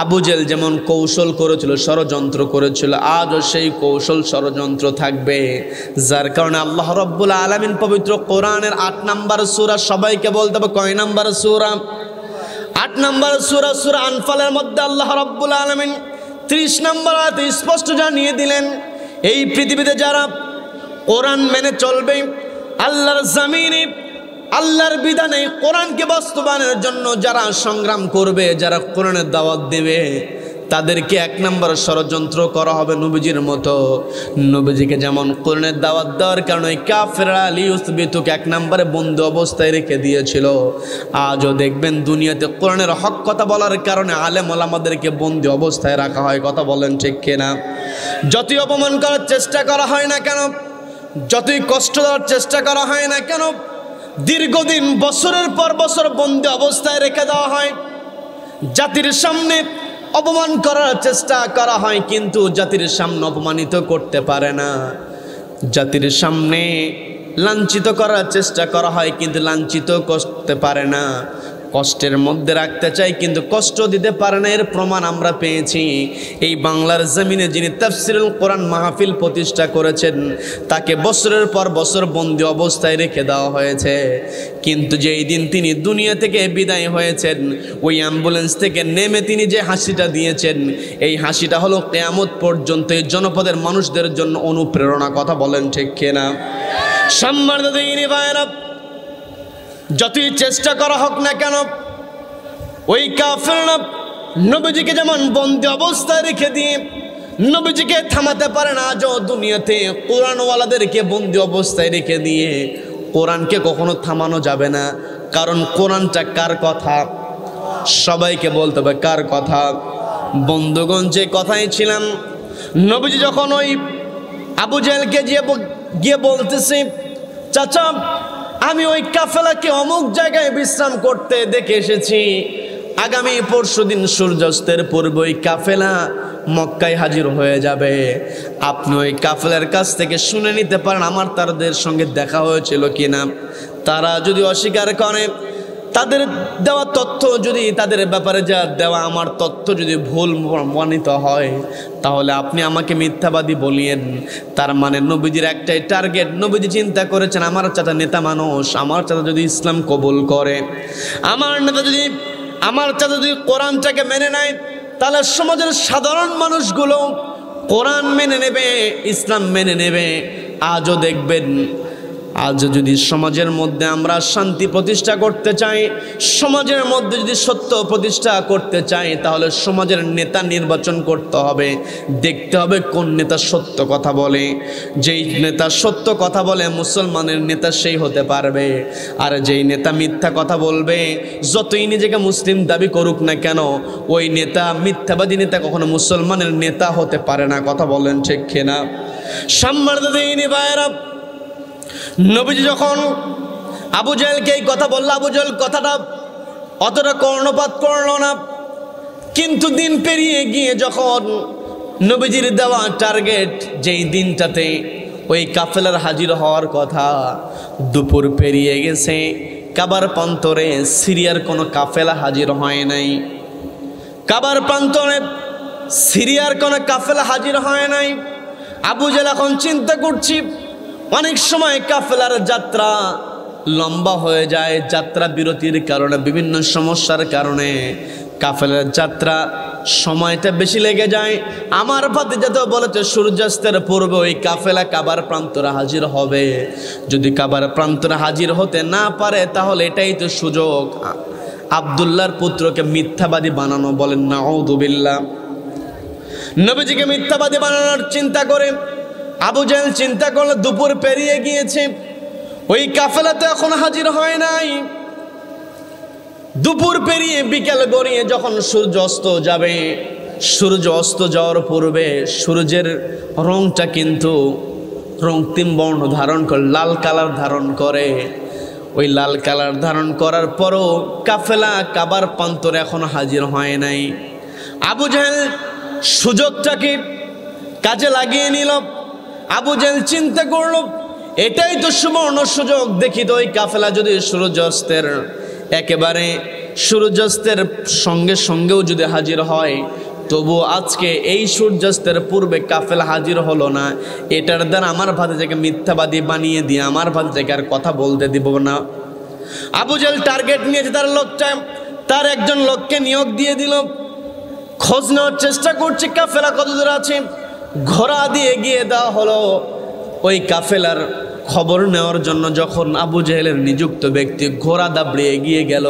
আবু জেহেল যেমন কৌশল করেছিল, ষড়যন্ত্র করেছিল, আজও সেই কৌশল ষড়যন্ত্র থাকবে। যার কারণে আল্লাহ রাব্বুল আলামিন পবিত্র কোরআনের 8 নম্বর সূরা, সবাইকে বলতে হবে কয় নম্বর সূরা? 8 নম্বর সূরা, সূরা আনফালের মধ্যে আল্লাহ রাব্বুল আলামিন 30 নম্বর আয়াতে স্পষ্ট জানিয়ে দিলেন, এই পৃথিবীতে যারা কোরআন মেনে চলবে, আল্লাহর জমিনে আল্লাহর বিধানে কোরআনকে বাস্তবায়নের জন্য যারা সংগ্রাম করবে, যারা কোরআনের দাওয়াত দেবে, তাদেরকে 1 নম্বর ষড়যন্ত্র করা হবে নবীজির মতো। নবীজিকে যেমন কোরআনের দাওয়াত দেওয়ার কারণে কাফেররা লিউসবিতুকে 1 নম্বরে বন্দি অবস্থায় রেখে দিয়েছিল, আজও দেখবেন দুনিয়াতে কোরআনের হক কথা বলার কারণে আলেম ওলামাদেরকে বন্দি অবস্থায় রাখা হয়। কথা বলেন ঠিক কিনা? যতই অপমান করার চেষ্টা করা হয় না কেন, যতই কষ্ট দেওয়ার চেষ্টা করা হয় না কেন, দীর্ঘদিন বছরের পর বছর বন্দি অবস্থায় রেখে দেওয়া হয়। জাতির সামনে অপমান করার চেষ্টা করা হয়, কিন্তু জাতির সামনে অপমানিত করতে পারে না। জাতির সামনে লাঞ্ছিত করার চেষ্টা করা হয়, কিন্তু লাঞ্ছিত করতে পারে না। কষ্টের মধ্যে রাখতে চাই কিন্তু কষ্ট দিতে পারে না। এর প্রমাণ আমরা পেয়েছি এই বাংলার জমিনে যিনি তাফসিরুল কোরআন মাহফিল প্রতিষ্ঠা করেছেন, তাকে বছরের পর বছর বন্দি অবস্থায় রেখে দেওয়া হয়েছে। কিন্তু যেই দিন তিনি দুনিয়া থেকে বিদায় হয়েছেন, ওই অ্যাম্বুলেন্স থেকে নেমে তিনি যে হাসিটা দিয়েছেন, এই হাসিটা হলো কিয়ামত পর্যন্ত এই জনপদের মানুষদের জন্য অনুপ্রেরণা। কথা বলেন ঠিক কিনা? সম্মানিত দিনী ভাইরা, যতই চেষ্টা করা হোক না কেন, ওই কাফেররা নবীজিকে যেমন বন্দি অবস্থায় রেখে দিয়ে নবীজিকে থামাতে পারে না, আজও দুনিয়াতে কোরআনওয়ালাদেরকে বন্দি অবস্থায় রেখে দিয়ে কোরআনকে কখনো থামানো যাবে না। কারণ কোরআনটা কার কথা? সবাইকে বলতে হবে কার কথা। বন্ধুগণ, যে কথাই ছিলাম, নবীজি যখন ওই আবু জেহেলকে গিয়ে বলতেছে, চাচা আমি ওই কাফেলাকে অমুক জায়গায় বিশ্রাম করতে দেখে এসেছি, আগামী পরশুদিন সূর্যাস্তের পূর্বে ওই কাফেলা মক্কায় হাজির হয়ে যাবে। আপনি ওই কাফেলার কাছ থেকে শুনে নিতে পারেন আমার তাদের সঙ্গে দেখা হয়েছিল কিনা। তারা যদি অস্বীকার করে, তাদের দেওয়া তথ্য যদি, তাদের ব্যাপারে যা দেওয়া আমার তথ্য যদি ভুল প্রমাণিত হয়, তাহলে আপনি আমাকে মিথ্যাবাদী বলিয়েন। তার মানে নবীজির একটাই টার্গেট। নবীজি চিন্তা করেছেন, আমার চাচা নেতা মানুষ, আমার চাচা যদি ইসলাম কবুল করে, আমার চাচা যদি কোরআনটাকে মেনে নেয়, তাহলে সমাজের সাধারণ মানুষগুলো কোরআন মেনে নেবে, ইসলাম মেনে নেবে। আজও দেখবেন, আজও যদি সমাজের মধ্যে আমরা শান্তি প্রতিষ্ঠা করতে চাই, সমাজের মধ্যে যদি সত্য প্রতিষ্ঠা করতে চাই, তাহলে সমাজের নেতা নির্বাচন করতে হবে। দেখতে হবে কোন নেতা সত্য কথা বলে। যেই নেতা সত্য কথা বলে মুসলমানের নেতা সেই হতে পারবে। আর যেই নেতা মিথ্যা কথা বলবে, যতই নিজেকে মুসলিম দাবি করুক না কেন, ওই নেতা মিথ্যাবাদী নেতা কখনো মুসলমানের নেতা হতে পারে না। কথা বলেন ঠিক কিনা? সম্মানিত দিনী ভাইয়েরা, নবীজি যখন আবু জেহেলকে এই কথা বলল, আবু জেহেল কথাটা অতটা কর্ণপাত করল না। কিন্তু দিন পেরিয়ে গিয়ে যখন নবীজির দেওয়া টার্গেট, যেই দিনটাতে ওই কাফেলার হাজির হওয়ার কথা, দুপুর পেরিয়ে গেছে, কাবার প্রান্তরে সিরিয়ার কোনো কাফেলা হাজির হয় নাই। কাবার প্রান্তরে সিরিয়ার কোনো কাফেলা হাজির হয় নাই। আবু জেহেল এখন চিন্তা করছি, অনেক সময় কাফেলার যাত্রা লম্বা হয়ে যায়, যাত্রা বিরতির কারণে, বিভিন্ন সমস্যার কারণে কাফেলার যাত্রা সময়টা বেশি লেগে যায়। আমার ভাতিজা তো বলেছে সূর্যাস্তের পূর্বে ওই কাফেলা কাবার প্রান্তরে হাজির হবে। যদি কাবার প্রান্তরে হাজির হতে না পারে, তাহলে এটাই তো সুযোগ আব্দুল্লাহর পুত্রকে মিথ্যাবাদী বানানো। বলেন নাউযুবিল্লাহ। নবীজিকে মিথ্যাবাদী বানানোর চিন্তা করে আবু জেহেল চিন্তা করলো, দুপুর পেরিয়ে গিয়েছে, ওই কাফেলা তো এখন হাজির হয় নাই। দুপুর পেরিয়ে বিকেল গড়িয়ে যখন সূর্য অস্ত যাবে, সূর্য অস্ত যাওয়ার পূর্বে সূর্যের রংটা কিন্তু রক্তিম বর্ণ ধারণ করে, লাল কালার ধারণ করে। ওই লাল কালার ধারণ করার পরও কাফেলা কাবার প্রান্তরে এখন হাজির হয় নাই। আবু জেহেল সুযোগটাকে কাজে লাগিয়ে নিল। আবু জেহেল চিন্তা করল, এটাই তো সুবর্ণ সুযোগ। দেখি তো ওই কাফেলা যদি সূর্যাস্তের একেবারে সূর্যাস্তের সঙ্গে সঙ্গেও যদি হাজির হয়, তবু আজকে এই সূর্যাস্তের পূর্বে কাফেলা হাজির হলো না, এটার দ্বারা আমার ভাতিজাকে মিথ্যাবাদী বানিয়ে দিয়ে আমার ভাতিজাকে আর কথা বলতে দিব না। আবু জেহেল টার্গেট নিয়েছে, তার একজন লোককে নিয়োগ দিয়ে দিল। খোঁজ নেওয়ার চেষ্টা করছে কাফেলা কত দূর আছে। ঘোড়া দিয়ে গিয়ে দেওয়া হলো ওই কাফেলার খবর নেওয়ার জন্য। যখন আবু জেহেলের নিযুক্ত ব্যক্তি ঘোড়া দাবড়িয়ে এগিয়ে গেল,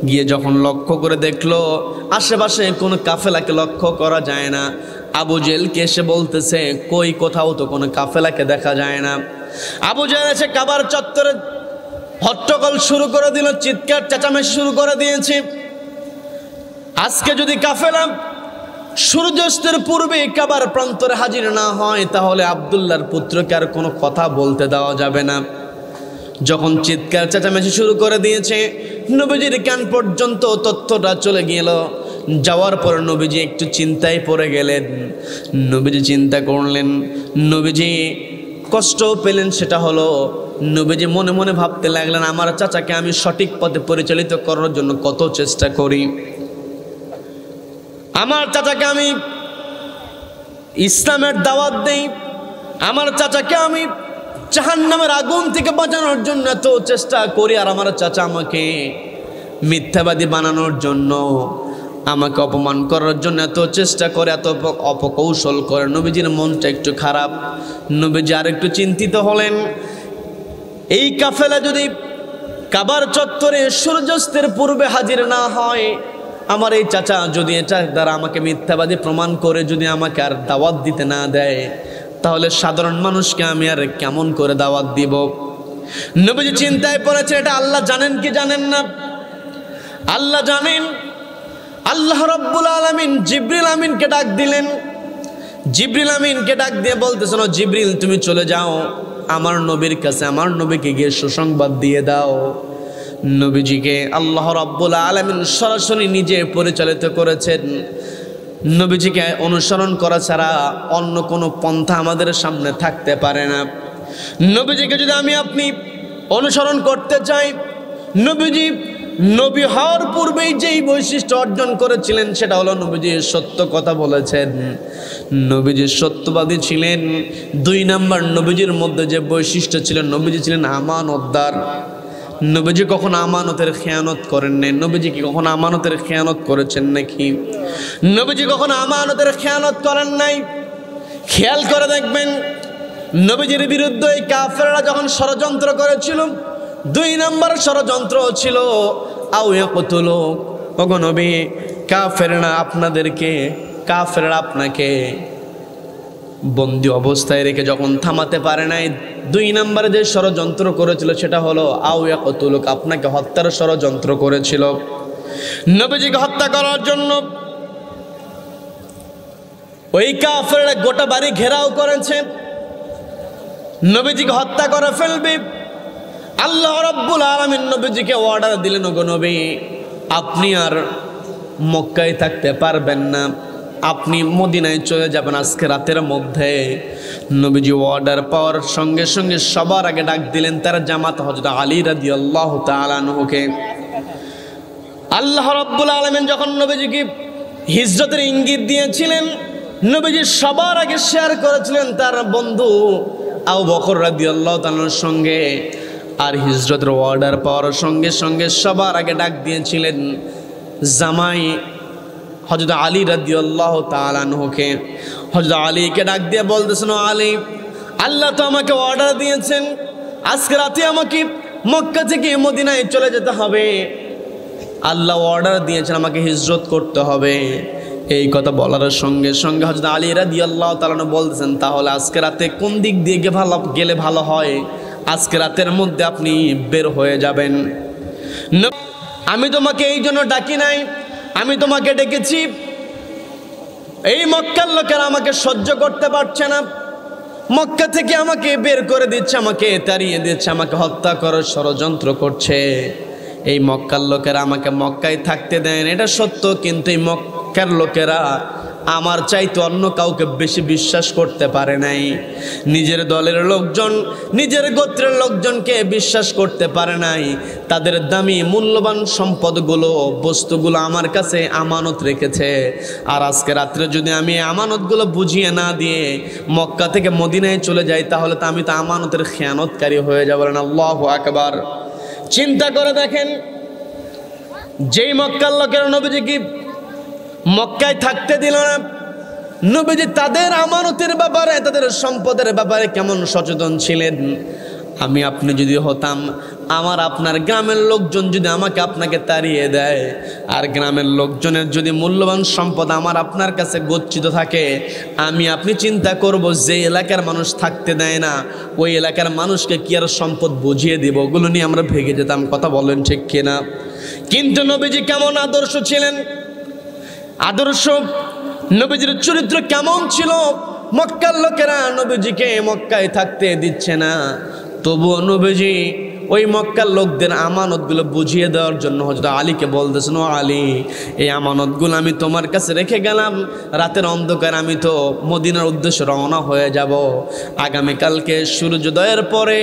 গিয়ে যখন লক্ষ্য করে দেখলো আশেপাশে কোনো কাফেলাকে লক্ষ্য করা যায় না, আবু জেহেলকে এসে বলতেছে, কই কোথাও তো কোনো কাফেলাকে দেখা যায় না। আবু জেহেল এসে কাবার চত্বরে হট্টগোল শুরু করে দিল, চিৎকার চেঁচামেচি শুরু করে দিয়েছে। আজকে যদি কাফেলা সূর্যাস্তের পূর্বে কাবার প্রান্তরে হাজির না হয়, তাহলে আব্দুল্লাহর পুত্রকে আর কোনো কথা বলতে দেওয়া যাবে না। যখন চিৎকার চেঁচামেচি শুরু করে দিয়েছে, নবীজির কান পর্যন্ত তথ্যটা চলে গেল। যাওয়ার পর নবীজি একটু চিন্তায় পড়ে গেলেন। নবীজি চিন্তা করলেন, নবীজি কষ্ট পেলেন, সেটা হলো নবীজি মনে মনে ভাবতে লাগলেন, আমার চাচাকে আমি সঠিক পথে পরিচালিত করার জন্য কত চেষ্টা করি, আমার চাচাকে আমি ইসলামের দাওয়াত দেই, আমার চাচাকে আমি জাহান্নামের আগুন থেকে বাঁচানোর জন্য এত চেষ্টা করি, আর আমার চাচা আমাকে মিথ্যাবাদী বানানোর জন্য, আমাকে অপমান করার জন্য এত চেষ্টা করে, এত অপকৌশল করে। নবীজির মনটা একটু খারাপ। নবীজি আর একটু চিন্তিত হলেন, এই কাফেলা যদি কাবার চত্বরে সূর্যাস্তের পূর্বে হাজির না হয়, আমার এই চাচা যদি এটা দ্বারা আমাকে মিথ্যাবাদী প্রমাণ করে যদি আমাকে আর দাওয়াত দিতে না দেয়, তাহলে সাধারণ মানুষকে আমি আর কেমন করে দাওয়াত দিব। নবীজি চিন্তায় পড়েছে, এটা আল্লাহ জানেন কি জানেন না? আল্লাহ জানেন। আল্লাহ রাব্বুল আলামিন জিবরিল আমিনকে ডাক দিলেন। জিবরিল আমিনকে ডাক দিয়ে বলতেছেন, জিবরিল তুমি চলে যাও আমার নবীর কাছে, আমার নবীকে গিয়ে সুসংবাদ দিয়ে দাও। নবীজিকে আল্লাহ রাব্বুল আলামিন সরাসরি নিজে পরিচালিত করেছেন। নবীজিকে অনুসরণ করা ছাড়া অন্য কোনো পন্থা আমাদের সামনে থাকতে পারে না। নবীজিকে যদি আমি আপনি অনুসরণ করতে চাই, নবীজি নবী হওয়ার পূর্বেই যেই বৈশিষ্ট্য অর্জন করেছিলেন সেটা হলো নবীজি সত্য কথা বলেছেন, নবীজি সত্যবাদী ছিলেন। 2 নাম্বার, নবীজির মধ্যে যে বৈশিষ্ট্য ছিল, নবীজি ছিলেন আমানতদার। নবীজি কখনো আমানতের খেয়ানত করেন নাই। নবীজি কি কখনো আমানতের খেয়ানত করেছেন নাকি? নবীজি কখনো আমানতের খেয়ানত করেন নাই। খেয়াল করে দেখবেন, নবীজির বিরুদ্ধে এই কাফেররা যখন ষড়যন্ত্র করেছিল, 2 নাম্বার ষড়যন্ত্র ছিল আও ইয়াকতুলুক। ওগো নবী, কাফেররা আপনাকে বন্দি অবস্থায় রেখে যখন থামাতে পারে নাই, 2 নাম্বারে যে ষড়যন্ত্র করেছিল সেটা হলো আও ইয়াকতুলুক, আপনাকে হত্যার ষড়যন্ত্র করেছিল। নবীজিকে হত্যা করার জন্য ওই কাফেররা গোটা বাড়ি ঘেরাও করেছে, নবীজিকে হত্যা করে ফেলবে। আল্লাহ রাব্বুল আলামিন নবীজিকে অর্ডার দিলেন, ওগো নবী, আপনি আর মক্কায় থাকতে পারবেন না, আপনি মদিনায় চলে যাবেন আজকে রাতের মধ্যে। নবীজি অর্ডার পাওয়ার সঙ্গে সঙ্গে সবার আগে ডাক দিলেন তার জামাত হযরত আলী রাদিয়াল্লাহু তাআলা আনহুকে। আল্লাহ রাব্বুল আলামিন যখন নবীজিকে হিজরতের ইঙ্গিত দিয়েছিলেন, নবীজি সবার আগে শেয়ার করেছিলেন তার বন্ধু আবু বকর রাদিয়াল্লাহু তাআলার সঙ্গে। আর হিজরতের অর্ডার পাওয়ার সঙ্গে সঙ্গে সবার আগে ডাক দিয়েছিলেন জামাই হযরত আলী রাদিয়াল্লাহু তাআলা আনহুকে। হযরত আলীকে ডাক দিয়ে বলতেছেন, আলী, আল্লাহ তো আমাকে অর্ডার দিয়েছেন আজকে রাতে আমাকে মক্কা থেকে মদিনায় চলে যেতে হবে। আল্লাহ অর্ডার দিয়েছেন আমাকে হিজরত করতে হবে। এই কথা বলার সঙ্গে সঙ্গে হযরত আলী রাদিয়াল্লাহু তাআলা বলতেছেন, তাহলে আজকে রাতে কোন দিক দিয়ে গেলে ভালো হয়? আজকে রাতের মধ্যে আপনি বের হয়ে যাবেন। আমি তোমাকে এই জন্য ডাকি নাই, আমি তোমাকে ডেকেছি, এই মক্কার লোকেরা আমাকে সহ্য করতে পারছে না, মক্কা থেকে আমাকে বের করে দিচ্ছে, আমাকে তাড়িয়ে দিচ্ছে, আমাকে হত্যা করার ষড়যন্ত্র করছে। এই মক্কার লোকেরা আমাকে মক্কায় থাকতে দেন, এটা সত্য, কিন্তু এই মক্কার লোকেরা আমার চাইতে অন্য কাউকে বেশি বিশ্বাস করতে পারে নাই। নিজের দলের লোকজন, নিজের গোত্রের লোকজনকে বিশ্বাস করতে পারে নাই। তাদের দামি মূল্যবান সম্পদগুলো, বস্তুগুলো আমার কাছে আমানত রেখেছে। আর আজকে রাত্রে যদি আমি আমানতগুলো বুঝিয়ে না দিয়ে মক্কা থেকে মদিনায় চলে যাই, তাহলে তো আমি তো আমানতের খেয়ানতকারী হয়ে যাব। আল্লাহু আকবার। চিন্তা করে দেখেন, যেই মক্কার লোকেরা নবীজিকে মক্কায় থাকতে দিল না, নবীজি তাদের আমানতের ব্যাপারে, তাদের সম্পদের ব্যাপারে কেমন সচেতন ছিলেন। আমি আপনি যদি হতাম, আমার আপনার গ্রামের লোকজন যদি আমাকে আপনাকে তাড়িয়ে দেয়, আর গ্রামের লোকজনের যদি মূল্যবান সম্পদ আমার আপনার কাছে গচ্ছিত থাকে, আমি আপনি চিন্তা করব যে এলাকার মানুষ থাকতে দেয় না, ওই এলাকার মানুষকে কি আর সম্পদ বুঝিয়ে দিব? ওগুলো নিয়ে আমরা ভেগে যেতাম। কথা বলেন ঠিক কিনা? কিন্তু নবীজি কেমন আদর্শ ছিলেন, আদর্শ নবীজির চরিত্র কেমন ছিল? মক্কার লোকেরা নবীজিকে মক্কায় থাকতে দিচ্ছে না, তবুও নবীজি ওই মক্কার লোকদের আমানতগুলো বুঝিয়ে দেওয়ার জন্য হযরত আলীকে বলতেছেন, ও আলী, এই আমানতগুলো আমি তোমার কাছে রেখে গেলাম, রাতের অন্ধকার আমি তো মদিনার উদ্দেশ্যে রওনা হয়ে যাব। আগামীকালকে সূর্যোদয়ের পরে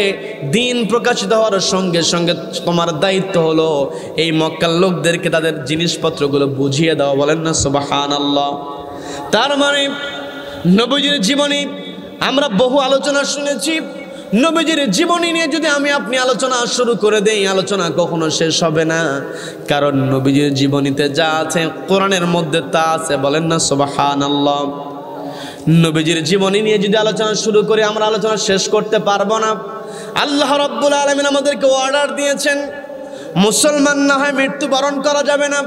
দিন প্রকাশিত হওয়ার সঙ্গে সঙ্গে তোমার দায়িত্ব হলো এই মক্কার লোকদেরকে তাদের জিনিসপত্রগুলো বুঝিয়ে দেওয়া। বলেন না সুবহানাল্লাহ। তার মানে নবীজির জীবনী আমরা বহু আলোচনা শুনেছি। নবীজির জীবনী নিয়ে যদি আমি আপনি আলোচনা শুরু করে দেই, আলোচনা কখনো শেষ হবে না, কারণ নবীজির জীবনীতে যা আছে কোরআনের মধ্যে তা আছে। বলেন না সুবহানাল্লাহ। নবীজির জীবনী নিয়ে যদি আলোচনা শুরু করি আমরা আলোচনা শেষ করতে পারবো না। আল্লাহ রাব্বুল আলামিন আমাদেরকে অর্ডার দিয়েছেন, মুসলমান না হয় মৃত্যুবরণ করা যাবে না।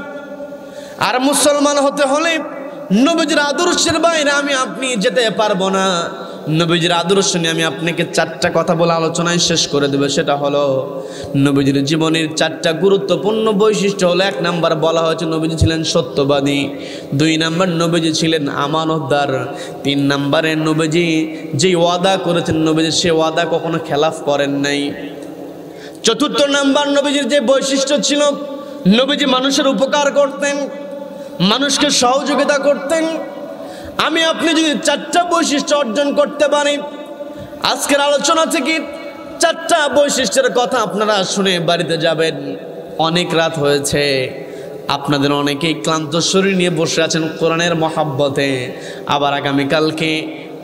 আর মুসলমান হতে হলে নবীজির আদর্শের বাইরে আমি আপনি যেতে পারবো না। নবীজির আদর্শ নিয়ে আমি আপনাকে 4টা কথা বলে আলোচনায় শেষ করে দেব। সেটা হলো নবীজির জীবনের 4টা গুরুত্বপূর্ণ বৈশিষ্ট্য হলো, 1 নাম্বার বলা হয়েছে নবীজি ছিলেন সত্যবাদী, 2 নাম্বার নবীজি ছিলেন আমানতদার, 3 নাম্বারে নবীজি যে ওয়াদা করেছেন নবীজি সে ওয়াদা কখনো খেলাফ করেন নাই। 4র্থ নাম্বার নবীজির যে বৈশিষ্ট্য ছিল, নবীজি মানুষের উপকার করতেন, মানুষকে সহযোগিতা করতেন। আমি আপনি যদি 4টা বৈশিষ্ট্য অর্জন করতে পারি, আজকের আলোচনা থেকে 4টা বৈশিষ্ট্যের কথা আপনারা শুনে বাড়িতে যাবেন। অনেক রাত হয়েছে, আপনাদের অনেকেই ক্লান্ত শরীর নিয়ে বসে আছেন কোরআনের মহাব্বতে, আবার আগামীকালকে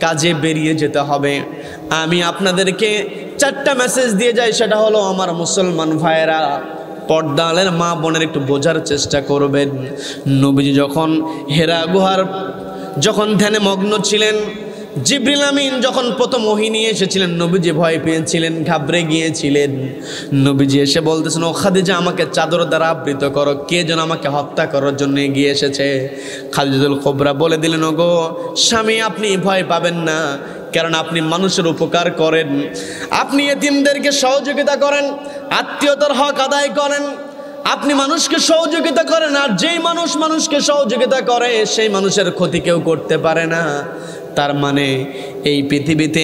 কাজে বেরিয়ে যেতে হবে। আমি আপনাদেরকে 4টা মেসেজ দিয়ে যাই। সেটা হলো, আমার মুসলমান ভাইয়েরা, পর্দালের মা বোনের একটু বোঝার চেষ্টা করবেন। নবীজি যখন হেরা গুহার যখন ধ্যানে মগ্ন ছিলেন, জিবরিল আমিন যখন প্রথম ওহী নিয়ে এসেছিলেন, নবীজি ভয় পেয়েছিলেন, ঘাবড়ে গিয়েছিলেন। নবীজি এসে বলতেছেন, ও খাদিজা, আমাকে চাদর দ্বারা আবৃত করো, কে যেন আমাকে হত্যা করার জন্য এগিয়ে এসেছে। খাদিজাতুল কুবরা বলে দিলেন, ওগো স্বামী, আপনি ভয় পাবেন না, কারণ আপনি মানুষের উপকার করেন, আপনি এতিমদেরকে সহযোগিতা করেন, আত্মীয়তার হক আদায় করেন, আপনি মানুষকে সহযোগিতা করেন। আর যেই মানুষ মানুষকে সহযোগিতা করে সেই মানুষের ক্ষতি কেউ করতে পারে না। তার মানে এই পৃথিবীতে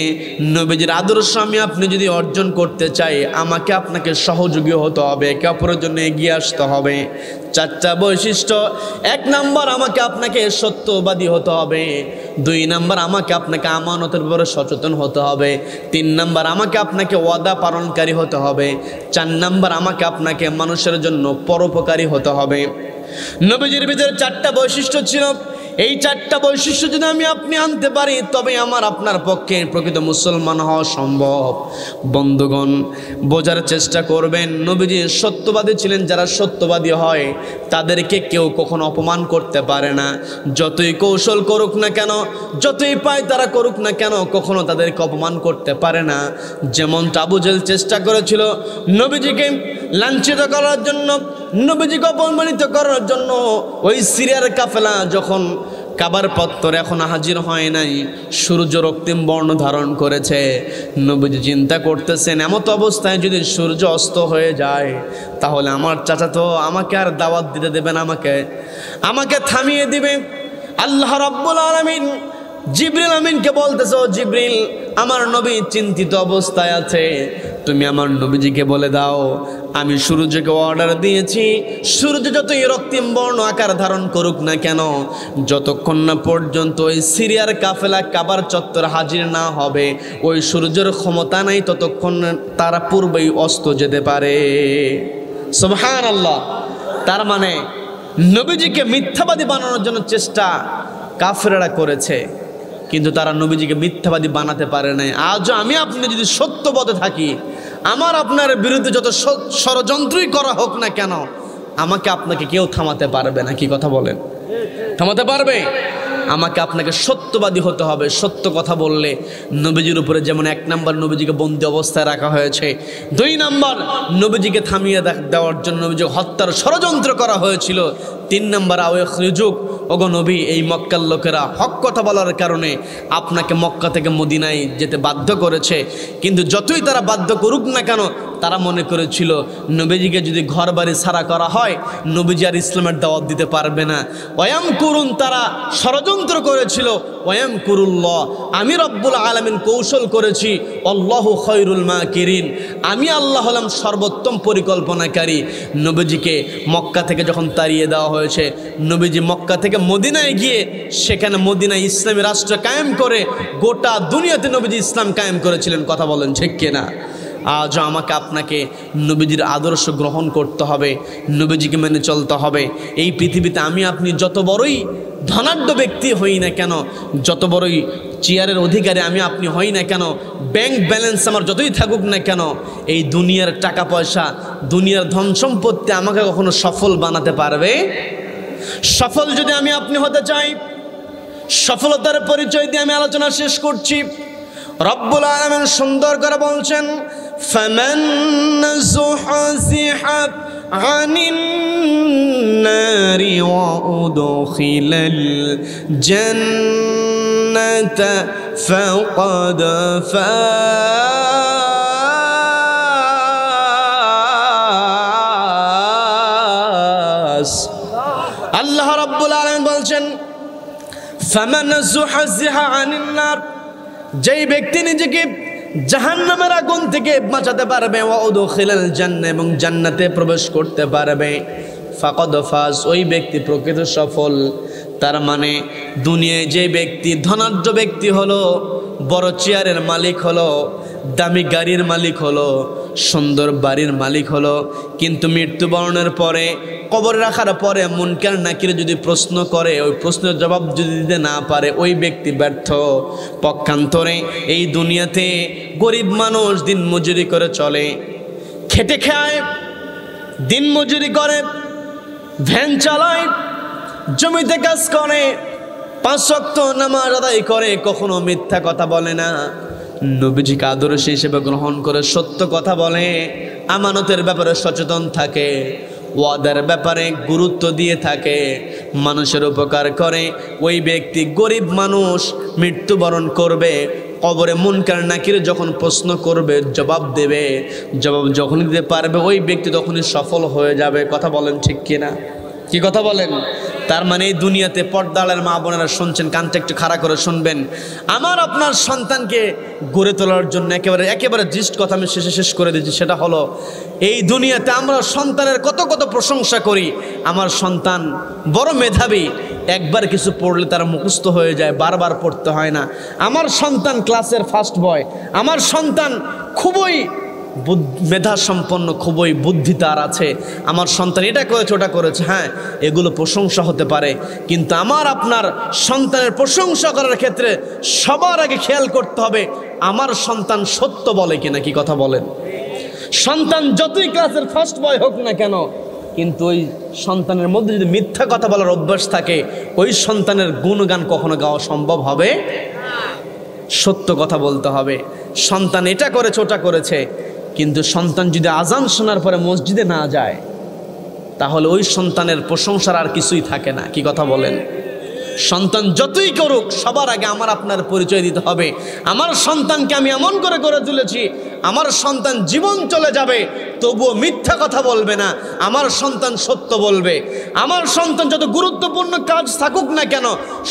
নবীজির আদর্শ আমি আপনি যদি অর্জন করতে চাই, আমাকে আপনাকে সহযোগী হতে হবে, একে অপরের জন্য এগিয়ে আসতে হবে। 4টা বৈশিষ্ট্য, 1 নাম্বার আমাকে আপনাকে সত্যবাদী হতে হবে, 2 নাম্বার আমাকে আপনাকে আমানতের ব্যাপারে সচেতন হতে হবে, 3 নাম্বার আমাকে আপনাকে ওয়াদা পালনকারী হতে হবে, 4 নাম্বার আমাকে আপনাকে মানুষের জন্য পরোপকারী হতে হবে। নবীজির ভিতরে 4টা বৈশিষ্ট্য ছিল। এই 4টা বৈশিষ্ট্য যদি আমি আপনি আনতে পারি, তবে আমার আপনার পক্ষে প্রকৃত মুসলমান হওয়া সম্ভব। বন্ধুগণ, বোঝার চেষ্টা করবেন, নবীজি সত্যবাদী ছিলেন। যারা সত্যবাদী হয় তাদেরকে কেউ কখনো অপমান করতে পারে না। যতই কৌশল করুক না কেন, যতই পায় তারা করুক না কেন, কখনো তাদেরকে অপমান করতে পারে না। যেমন আবু জেহেল চেষ্টা করেছিল নবীজিকে লাঞ্ছিত করার জন্য, নবীজিকে অপমানিত করার জন্য। ওই সিরিয়ার কাফেলা যখন কাবার পত্তর এখন হাজির হয় নাই, সূর্য রক্তিম বর্ণ ধারণ করেছে। নবীজি চিন্তা করতেছেন, এমত অবস্থায় যদি সূর্য অস্ত হয়ে যায়, তাহলে আমার চাচা তো আমাকে আর দাওয়াত দিতে দেবে না, আমাকে থামিয়ে দিবে। আল্লাহ রাব্বুল আলামিন জিবরিল আমিনকে বলতেছে, ও জিবরিল, আমার নবী চিন্তিত অবস্থায় আছে, তুমি আমার নবীজিকে বলে দাও আমি সূর্যকে অর্ডার দিয়েছি, সূর্য যতই রক্তিম বর্ণ আকার ধারণ করুক না কেন, যতক্ষণ না পর্যন্ত ওই সিরিয়ার কাফেলা কাবার চত্বর হাজির না হবে, ওই সূর্যের ক্ষমতা নাই ততক্ষণ তারা পূর্বেই অস্ত যেতে পারে। সুবহানাল্লাহ। তার মানে নবীজিকে মিথ্যাবাদী বানানোর জন্য চেষ্টা কাফেররা করেছে, কিন্তু তারা নবীজিকে মিথ্যাবাদী বানাতে পারে নাই। আজও আমি আপনি যদি সত্যবদে থাকি, আমার আপনার বিরুদ্ধে যত ষড়যন্ত্রই করা হোক না কেন, আমাকে আপনাকে কেউ থামাতে পারবে না। কি কথা বলেন? থামাতে পারবে? আমাকে আপনাকে সত্যবাদী হতে হবে। সত্য কথা বললে নবীজির উপরে যেমন 1 নাম্বার নবীজিকে বন্দী অবস্থায় রাখা হয়েছে, 2 নাম্বার নবীজিকে থামিয়ে দেওয়ার জন্য নবীজিকে হত্যার ষড়যন্ত্র করা হয়েছিল, 3 নম্বর আও ইখরিজুক, ওগো নবী এই মক্কার লোকেরা হক কথা বলার কারণে আপনাকে মক্কা থেকে মদিনায় যেতে বাধ্য করেছে, কিন্তু যতই তারা বাধ্য করুক না কেন তারা মনে করেছিল নবীজিকে যদি ঘর বাড়ি ছাড়া করা হয় নবীজি আর ইসলামের দাওয়াত দিতে পারবে না। ওয়াম করুন, তারা ষড়যন্ত্র করেছিল। ওয়াম কুরুল্লাহ, আমি রব্বুল আলামিন কৌশল করেছি। আল্লাহু খায়রুল মাকিরিন, আমি আল্লাহ হলাম সর্বোত্তম পরিকল্পনাকারী। নবীজিকে মক্কা থেকে যখন তাড়িয়ে দেওয়া হয়েছে, নবীজি মক্কা থেকে মদিনায় গিয়ে সেখানে মদিনায় ইসলামী রাষ্ট্র কায়েম করে গোটা দুনিয়াতে নবীজি ইসলাম কায়েম করেছিলেন। কথা বলেন ঠিক কিনা? আজও আমাকে আপনাকে নবীজির আদর্শ গ্রহণ করতে হবে, নবীজিকে মেনে চলতে হবে। এই পৃথিবীতে আমি আপনি যত বড়ই ধনাঢ্য ব্যক্তি হই না কেন, যত বড়ই চেয়ারের অধিকারী আমি আপনি হই না কেন, ব্যাংক ব্যালেন্স আমার যতই থাকুক না কেন, এই দুনিয়ার টাকা পয়সা, দুনিয়ার ধন সম্পত্তি আমাকে কখনো সফল বানাতে পারবে? সফল যদি আমি আপনি হতে চাই, সফলতার পরিচয় দিয়ে আমি আলোচনা শেষ করছি। রব্বুল আলামিন সুন্দর করে বলছেন, ফামান যুহজিহা আনিন নারি ওয়া উদখিলাল জান্নাতা ফাকাদ ফাজ। আল্লাহ রাব্বুল আলামিন বলছেন, ফামান যুহজিহা আনিন নার, যেই ব্যক্তি নিজেকে জাহান্নামের আগুন থেকে বাঁচাতে পারবে, ওয়া উদখিলাল জান্নাহ, এবং জান্নাতে প্রবেশ করতে পারবে, ফাকাদ ফাজ, ওই ব্যক্তি প্রকৃত সফল। তার মানে দুনিয়ায় যে ব্যক্তি ধনাঢ্য ব্যক্তি হলো, বড় চেয়ারের মালিক হলো, দামি গাড়ির মালিক হলো, সুন্দর বাড়ির মালিক হলো, কিন্তু মৃত্যুবরণের পরে, কবর রাখার পরে মুনকার নাকির যদি প্রশ্ন করে, ওই প্রশ্নের জবাব যদি দিতে না পারে, ওই ব্যক্তি ব্যর্থ। পক্ষান্তরে এই দুনিয়াতে গরিব মানুষ দিন মজুরি করে চলে, খেটে খায়, দিন মজুরি করে, ভ্যান চালায়, জমিতে কাজ করে, 5 ওয়াক্ত নামাজ আদায় করে, কখনো মিথ্যা কথা বলে না, নবীজিকে আদর্শ হিসেবে গ্রহণ করে সত্য কথা বলে, আমানতের ব্যাপারে সচেতন থাকে, ওয়াদার ব্যাপারে গুরুত্ব দিয়ে থাকে, মানুষের উপকার করে, ওই ব্যক্তি গরিব মানুষ মৃত্যুবরণ করবে, কবরে মুনকার নাকির যখন প্রশ্ন করবে জবাব দেবে, জবাব যখনই দিতে পারবে ওই ব্যক্তি তখনই সফল হয়ে যাবে। কথা বলেন ঠিক কিনা? কি কথা বলেন? তার মানে এই দুনিয়াতে পর্দালের মা বোনেরা শুনছেন, কানটা একটু খাড়া করে শুনবেন। আমার আপনার সন্তানকে গড়ে তোলার জন্য একেবারে দৃষ্ট কথা আমি শেষ করে দিচ্ছি, সেটা হলো এই দুনিয়াতে আমরা সন্তানের কত প্রশংসা করি। আমার সন্তান বড় মেধাবী, একবার কিছু পড়লে তারা মুখস্থ হয়ে যায়, বারবার পড়তে হয় না। আমার সন্তান ক্লাসের ফার্স্ট বয়, আমার সন্তান খুবই মেধা সম্পন্ন, খুবই বুদ্ধি তার আছে, আমার সন্তান এটা করেছে ওটা করেছে। হ্যাঁ, এগুলো প্রশংসা হতে পারে, কিন্তু আমার আপনার সন্তানের প্রশংসা করার ক্ষেত্রে সবার আগে খেয়াল করতে হবে আমার সন্তান সত্য বলে কিনা। কি কথা বলেন? সন্তান যতই ক্লাসের ফার্স্ট বয় হোক না কেন, কিন্তু ওই সন্তানের মধ্যে যদি মিথ্যা কথা বলার অভ্যাস থাকে, ওই সন্তানের গুণগান কখনো গাওয়া সম্ভব হবে? সত্য কথা বলতে হবে। সন্তান এটা করেছে ওটা করেছে, কিন্তু সন্তান যদি আজান শোনার পরে মসজিদে না যায়, তাহলে ওই সন্তানের প্রশংসার আর কিছুই থাকে না। কি কথা বলেন? সন্তান যতই করুক, সবার আগে আমার আপনার পরিচয় দিতে হবে আমার সন্তানকে আমি এমন করে গড়ে তুলেছি, আমার সন্তান জীবন চলে যাবে তবুও মিথ্যা কথা বলবে না, আমার সন্তান সত্য বলবে। আমার সন্তান যত গুরুত্বপূর্ণ কাজ থাকুক না কেন,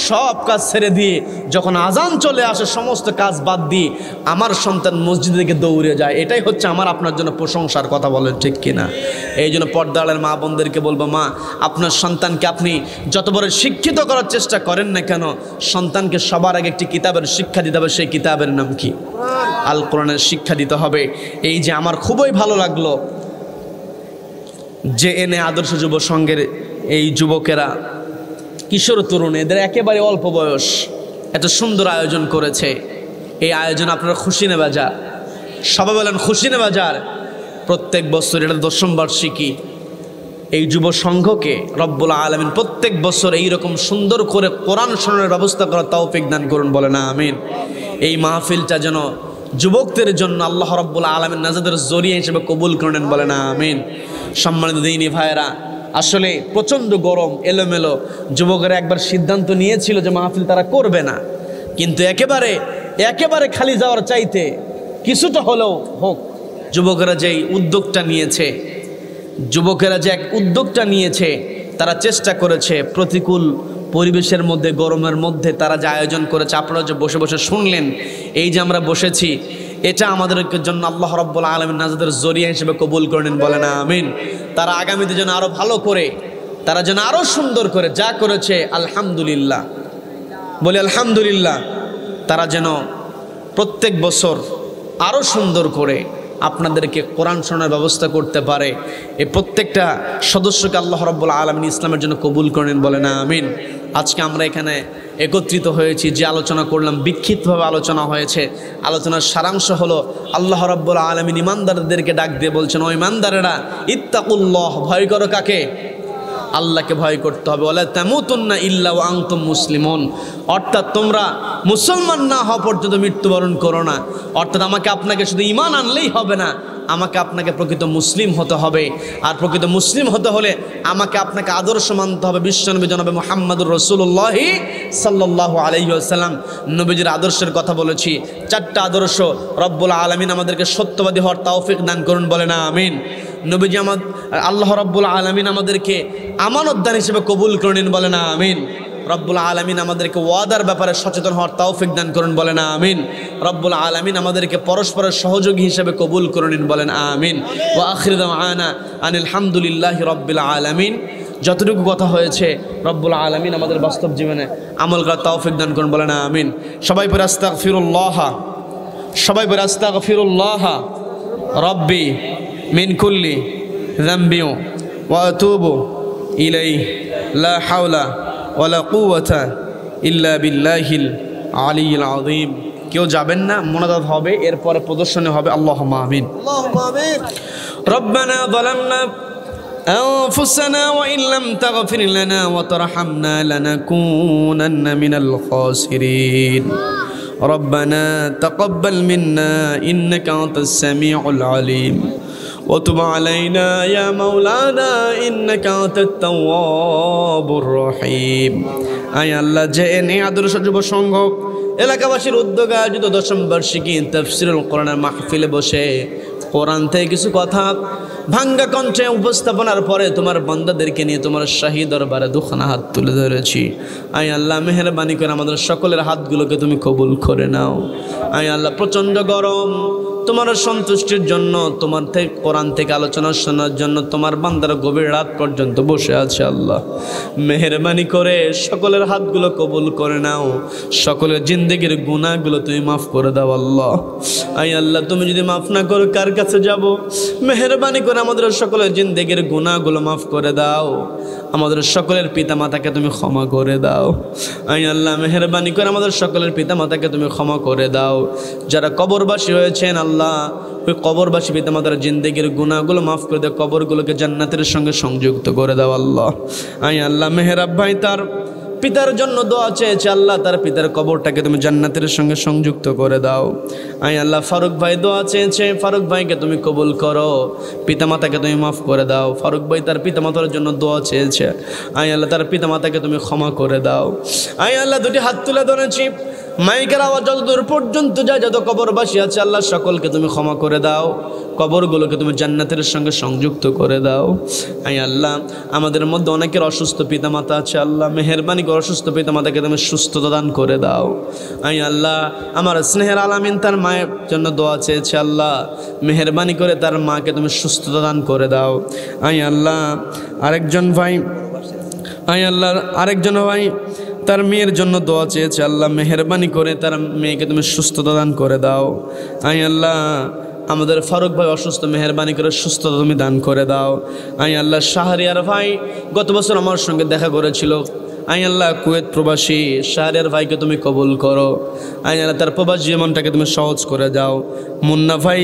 সব কাজ ছেড়ে দিয়ে যখন আজান চলে আসে সমস্ত কাজ বাদ দিয়ে আমার সন্তান মসজিদ থেকে দৌড়ে যায়। এটাই হচ্ছে আমার আপনার জন্য প্রশংসার কথা। বলেন ঠিক কিনা? এই জন্য পর্দালের মা বোনদেরকে বলবো, মা আপনার সন্তানকে আপনি যত বড় শিক্ষিত করার চেষ্টা করেন না কেন, সন্তানকে সবার আগে একটি কিতাবের শিক্ষা দিতে হবে। সেই কিতাবের নাম কি? আল কোরআনের শিক্ষা দিতে হবে। এই যে আমার খুবই ভালো লাগলো যে এনে আদর্শ যুব সংঘের এই যুবকেরা, কিশোর তরুণ, এদের একেবারে অল্প বয়স, এত সুন্দর আয়োজন করেছে। এই আয়োজন আপনারা খুশি না বাজার? সবাই বলেন খুশি না বাজার? প্রত্যেক বছর, এটা 10ম বার্ষিকী, এই যুব সংঘকে রব্বুল আলামিন প্রত্যেক বছর এইরকম সুন্দর করে কোরআন শোনানোর ব্যবস্থা করার তৌফিক দান করুন। বলে না আমিন। এই মাহফিলটা যেন যুবকদের জন্য আল্লাহ রব্বুল আলামিন নাজাতের জরিয়া হিসেবে কবুল করেন। বলে না আমিন। সম্মানিত দিনী ভাইয়েরা, আসলে প্রচণ্ড গরম, এলোমেলো। যুবকেরা একবার সিদ্ধান্ত নিয়েছিল যে মাহফিল তারা করবে না, কিন্তু একেবারে খালি যাওয়ার চাইতে কিছুটা হলেও হোক। যুবকেরা যে এক উদ্যোগটা নিয়েছে, তারা চেষ্টা করেছে প্রতিকূল পরিবেশের মধ্যে, গরমের মধ্যে তারা যে আয়োজন করেছে, আপনারা যে বসে বসে শুনলেন, এই যে আমরা বসেছি, এটা আমাদের জন্য আল্লাহ রাব্বুল আলামিন নাজাতের জরিয়া হিসেবে কবুল করে নিন, বলেন আমিন। তারা আগামীতে যেন আরো ভালো করে, তারা যেন আরো সুন্দর করে যা করেছে, আলহামদুলিল্লাহ বলে, আলহামদুলিল্লাহ। তারা যেন প্রত্যেক বছর আরো সুন্দর করে আপনাদেরকে কোরআন শোনার ব্যবস্থা করতে পারে। এই প্রত্যেকটা সদস্যকে আল্লাহ রাব্বুল আলামিন ইসলামের জন্য কবুল করে নিন, বলেন আমিন। আজকে আমরা এখানে একত্রিত হয়েছি, যে আলোচনা করলাম বিক্ষিপ্তভাবে আলোচনা হয়েছে। আলোচনার সারাংশ হলো আল্লাহ রাব্বুল আলামিন ইমানদারদেরকে ডাক দিয়ে বলছেন, ও ইমানদারেরা, ইত্তাকুল্লাহ, ভয় করো কাকে? আল্লাহকে ভয় করতে হবে। ওয়ালা তামুতুন্না ইল্লা ওয়া আনতুম মুসলিমুন, অর্থাৎ তোমরা মুসলমান না হওয়া পর্যন্ত মৃত্যুবরণ করো না। অর্থাৎ আমাকে আপনাকে শুধু ঈমান আনলেই হবে না, আমাকে আপনাকে প্রকৃত মুসলিম হতে হবে। আর প্রকৃত মুসলিম হতে হলে আমাকে আপনাকে আদর্শ মানতে হবে বিশ্বনবী জনাবে মুহাম্মদুর রাসূলুল্লাহ সাল্লাল্লাহু আলাইহি ওয়াসাল্লাম। নবীজির আদর্শের কথা বলেছি, 4টা আদর্শ। রব্বুল আলামিন আমাদেরকে সত্যবাদী হওয়ার তৌফিক দান করুন, বলেন আমিন। নবীজি আল্লাহ রাব্বুল আলামিন আমাদেরকে আমানতদার হিসেবে কবুল করে নিন, বলেন আমিন। রব্বুল আলামিন আমাদেরকে ওয়াদার ব্যাপারে সচেতন হওয়ার তৌফিক দান করুন, বলেন আমিন। রব্বুল আলামিন আমাদেরকে পরস্পরের সহযোগী হিসেবে কবুল করে নিন, বলেন আমিন। ওয়া আখিরু দাওয়ানা আনিল হামদুলিল্লাহি রাব্বিল আলামিন। যতটুকু কথা হয়েছে রব্বুল আলামিন আমাদের বাস্তব জীবনে আমল করার তৌফিক দান করুন, বলেন আমিন। সবাই পড়ে আস্তাগফিরুল্লাহ, সবাই পড়ে আস্তাগফিরুল্লাহ রব্বি মিন কুল্লি যামবি ওয়া আতুবু ইলাইহি লা হাওলা ওয়ালা কুওয়াতা ইল্লা বিল্লাহিল আলিয়্যিল আযীম। কেউ যাবেন না, মোনাজাত হবে, এরপরে প্রদর্শনী হবে। আল্লাহুম্মা আমিন। আল্লাহুম্মা আমিন। রব্বানা যালামনা أنفسنا وإن لم تغفر لنا وترحمنا لنكونن من الخاسرين ربنا تقبل منا إنك أنت السميع العليم وتب علينا يا مولانا إنك أنت التواب الرحيم أي الله جئني আদর্শ যুব সংঘ এলাকাবাসীর উদ্যোগে আয়োজিত 10ম বার্ষিকী তাফসীরুল কোরআনের মাহফিলে বসে কোরআন থেকে কিছু কথা ভাঙ্গা কণ্ঠে উপস্থাপনার পরে তোমার বান্দাদেরকে নিয়ে তোমার শাহী দরবারে দুখানা হাত তুলে ধরেছি। আয় আল্লাহ, মেহেরবানি করে আমাদের সকলের হাতগুলোকে তুমি কবুল করে নাও। আয় আল্লাহ, প্রচণ্ড গরম, তোমার সন্তুষ্টির জন্য, তোমার থেকে কোরআন থেকে আলোচনা শোনার জন্য তোমার বান্দারা গভীর রাত পর্যন্ত বসে আছে। আল্লাহ, মেহেরবানি করে সকলের হাতগুলো কবুল করে নাও, সকলের জিন্দেগির গুনাহগুলো তুমি মাফ করে দাও। আল্লাহ, আয় আল্লাহ, তুমি যদি মাফ না করো কার কাছে যাব? মেহেরবানি করে আমাদের সকলের জিন্দেগির গুনাহগুলো মাফ করে দাও। আমাদের সকলের পিতা মাতাকে তুমি ক্ষমা করে দাও। আয় আল্লাহ, মেহেরবানি করে আমাদের সকলের পিতা মাতাকে তুমি ক্ষমা করে দাও। যারা কবরবাসী হয়েছেন আল্লাহ, ওই কবরবাসী পিতা মাতার জিন্দেগির গুনাহগুলো মাফ করে দাও, কবরগুলোকে জান্নাতের সঙ্গে সংযুক্ত করে দাও। আল্লাহ, আয় আল্লাহ, মেহেরাব ভাই তার পিতার জন্য দোয়া চেয়েছে, আল্লাহ তার পিতার কবরটাকে তুমি জান্নাতের সঙ্গে সংযুক্ত করে দাও। আয় আল্লাহ, ফারুক ভাই দোয়া চেয়েছে, ফারুক ভাইকে তুমি কবুল করো, পিতামাতাকে তুমি মাফ করে দাও। ফারুক ভাই তার পিতামাতার জন্য দোয়া চেয়েছে, আয় আল্লাহ তার পিতামাতাকে তুমি ক্ষমা করে দাও। আয় আল্লাহ, দুটি হাত তুলে ধরেছি, মাইকের আওয়াজ যত দূর পর্যন্ত যায়, যত কবরবাসী আছে আল্লাহ সকলকে তুমি ক্ষমা করে দাও, কবরগুলোকে তুমি জান্নাতের সঙ্গে সংযুক্ত করে দাও। আয় আল্লাহ, আমাদের মধ্যে অনেকের অসুস্থ পিতামাতা আছে, আল্লাহ মেহেরবানি করে অসুস্থ পিতামাতাকে তুমি সুস্থতা দান করে দাও। আয় আল্লাহ, আমার স্নেহের আলামিন তার মায়ের জন্য দোয়া চেয়েছে, আল্লাহ মেহেরবানি করে তার মাকে তুমি সুস্থতা দান করে দাও। আয় আল্লাহ, আরেকজন ভাই তার মেয়ের জন্য দোয়া চেয়েছে, আল্লাহ মেহেরবানি করে তার মেয়েকে তুমি সুস্থতা দান করে দাও। আয় আল্লাহ, আমাদের ফারুক ভাই অসুস্থ, মেহেরবানি করে সুস্থতা তুমি দান করে দাও। আয় আল্লাহ, শাহরিয়ার ভাই গত বছর আমার সঙ্গে দেখা করেছিল, আয় আল্লাহ কুয়েত প্রবাসী শাহরিয়ার ভাইকে তুমি কবুল করো। আয় আল্লাহ, তার প্রবাসী জীবনটাকে তুমি সহজ করে দাও। মুন্না ভাই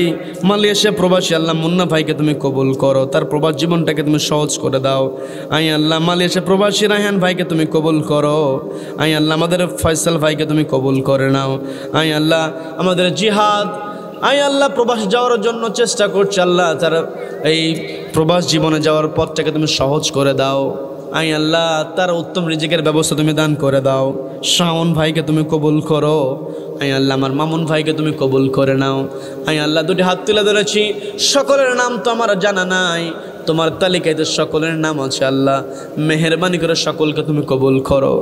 মালয়েশিয়া প্রবাসী, আল্লাহ মুন্না ভাইকে তুমি কবুল করো, তার প্রবাস জীবনটাকে তুমি সহজ করে দাও। আয় আল্লাহ, মালয়েশিয়া প্রবাসী রায়হান ভাইকে তুমি কবুল করো। আয় আল্লাহ, আমাদের ফয়সাল ভাইকে তুমি কবুল করে নাও। আয় আল্লাহ, আমাদের জিহাদ আয় আল্লাহ প্রবাস যাওয়ার জন্য চেষ্টা করছে আল্লাহ, তার এই প্রবাস জীবনে যাওয়ার পথটাকে তুমি সহজ করে দাও। আয় আল্লাহ তার উত্তম রিজিকের ব্যবস্থা তুমি দান করে দাও। শাওন ভাইকে তুমি কবুল করো। আয় আল্লাহ আমার মামুন ভাইকে তুমি কবুল করে নাও। আয় আল্লাহ দুটি হাত তুলে ধরেছি, সকলের নাম তো আমার জানা নাই, তোমার তালিকায় তো সকলের নাম আছে আল্লাহ, মেহেরবানি করে সকলকে তুমি কবুল করো।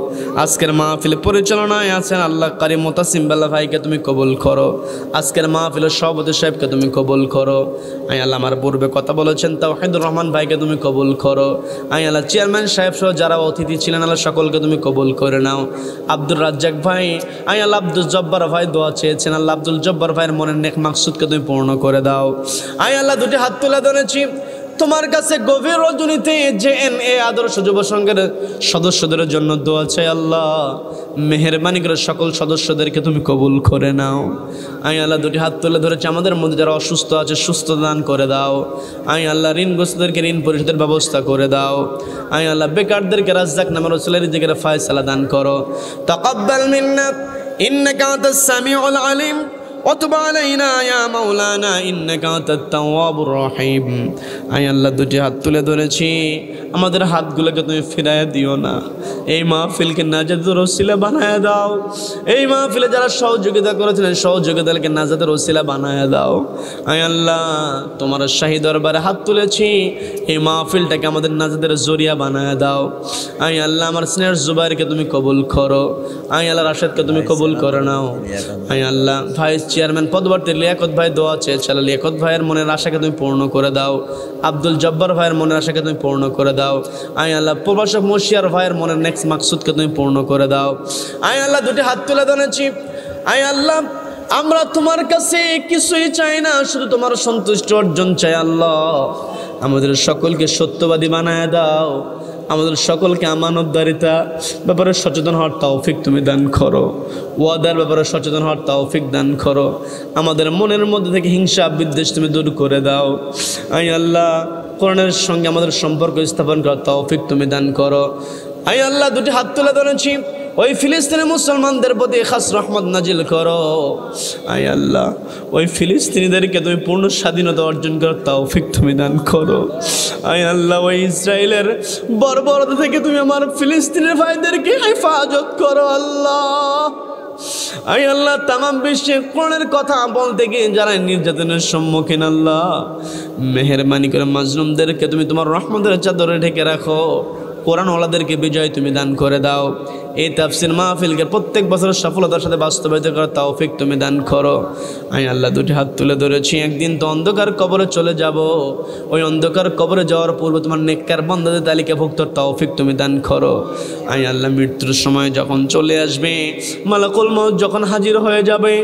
আজকের মাহফিল পরিচালনায় আছেন আল্লাহ কারি মোতাসিম বেল্লা ভাইকে তুমি কবুল করো। আজকের মাহফিলের সভাপতি সাহেবকে তুমি কবুল করো। আয় আল্লাহ আমার পূর্বে কথা বলেছেন তাওহীদুর রহমান ভাইকে তুমি কবুল করো। আয় আল্লাহ চেয়ারম্যান সাহেব সহ যারা অতিথি ছিলেন আল্লাহ সকলকে তুমি কবুল করে নাও। আব্দুর রাজ্জাক ভাই, আয় আল্লাহ আব্দুল জব্বার ভাই দোয়া চেয়েছেন আল্লাহ আব্দুল জব্বার ভাইয়ের মনের নেক মাকসুদকে তুমি পূর্ণ করে দাও। আয় আল্লাহ দুটি হাত তুলে ধরেছি তোমার কাছে গভীর রজনীতে JNA আদর্শ যুব সংঘের সদস্যদের জন্য দোয়া চাই আল্লাহ, মেহেরবানি করে সকল সদস্যদেরকে তুমি কবুল করে নাও। আয় আল্লাহ দুটি হাত তুলে ধরেছে আমাদের মধ্যে যারা অসুস্থ আছে সুস্থ দান করে দাও। আয় আল্লাহ ঋণগ্রস্তদেরকে ঋণ পরিশোধের ব্যবস্থা করে দাও। আয় আল্লাহ বেকারদেরকে রাজ্জাক নামের ওসিলায় রিজিকের ফায়সালা দান করো। তাকাব্বাল মিন্না ইন্নাকা আনতাস সামিউল আলিম وتب علينا يا مولانا إنك أنت التواب الرحيم। আয় আল্লাহ দুটি হাত তুলে ধরেছি, আমাদের হাতগুলোকে তুমি ফিরাইয়া দিও না, এই মাহফিলকে নাজাতের ওসিলা বানায় দাও। এই মাহফিলে যারা সহযোগিতা করেছিলেন সহযোগিতাকে নাজাতের ওসিলা বানায় দাও। আয় আল্লাহ তোমার শাহী দরবারে হাত তুলেছি, এই মাহফিলটাকে আমাদের নাজাতের জরিয়া বানায় দাও। আয় আল্লাহ আমার স্নেহের জুবাইরকে তুমি কবুল করো। আয় আল্লাহ রাশেদকে তুমি কবুল করে নাও। আয় আল্লাহ ভাইস চেয়ারম্যান পদবর্তী লিয়াকত ভাই দোয়া চেয়েছে, লিয়াকত ভাইয়ের মনের আশাকে তুমি পূর্ণ করে দাও। আব্দুল জব্বার ভাইয়ের মনের আশাকে তুমি পূর্ণ করে দাও। আয় আল্লাহ প্রবাসক মশিয়ার ভাইয়ের মনের নেক্সট মাকসুদকে তুমি পূর্ণ করে দাও। আয় আল্লাহ দুটি হাত তুলে ধরেছি, আয় আল্লাহ আমরা তোমার কাছে কিছুই চাই না, শুধু তোমার সন্তুষ্টি অর্জন চাই আল্লাহ। আমাদের সকলকে সত্যবাদী বানায় দাও, আমাদের সকলকে আমানতদারিতা ব্যাপারে সচেতন হওয়ার তৌফিক তুমি দান করো, ওয়াদার ব্যাপারে সচেতন হওয়ার তৌফিক দান করো। আমাদের মনের মধ্যে থেকে হিংসা বিদ্বেষ তুমি দূর করে দাও। আয় আল্লাহ কোরআনের সঙ্গে আমাদের সম্পর্ক স্থাপন করার তৌফিক তুমি দান করো। আয় আল্লাহ দুটি হাত তুলে ধরেছি, ওই ফিলিস্তিনি মুসলমানদের প্রতি খাস রহমত নাজিল করো। আয় আল্লাহ ওই ফিলিস্তিনিদেরকে তুমি পূর্ণ স্বাধীনতা অর্জন করার তৌফিক তুমি দান করো। আয় আল্লাহ ওই ইসরায়েলের বর্বরতা থেকে তুমি আমার ফিলিস্তিনের ভাইদেরকে হেফাজত করো আল্লাহ। আয় আল্লাহ তামাম বিশ্বে কোরআনের কথা বলতে গিয়ে যারা নির্যাতনের সম্মুখীন আল্লাহ মেহেরবানি করে মাজলুমদেরকে তুমি তোমার রহমতের চাদরে ঢেকে রাখো। কোরআনওয়ালাদেরকে বিজয় তুমি দান করে দাও। এই তাফসির মাহফিলকে প্রত্যেক বছর সফলতার সাথে বাস্তবায়িত করার তৌফিক তুমি দান করো। আমি আল্লাহ দুটি হাত তুলে ধরেছি, একদিন তো অন্ধকার কবরে চলে যাব, ওই অন্ধকার কবরে যাওয়ার পূর্বে তোমার নেককার বান্দাদের তালিকাভুক্ত তৌফিক তুমি দান করো। আমি আল্লাহ মৃত্যুর সময় যখন চলে আসবে, মালাকুল মউত যখন হাজির হয়ে যাবে,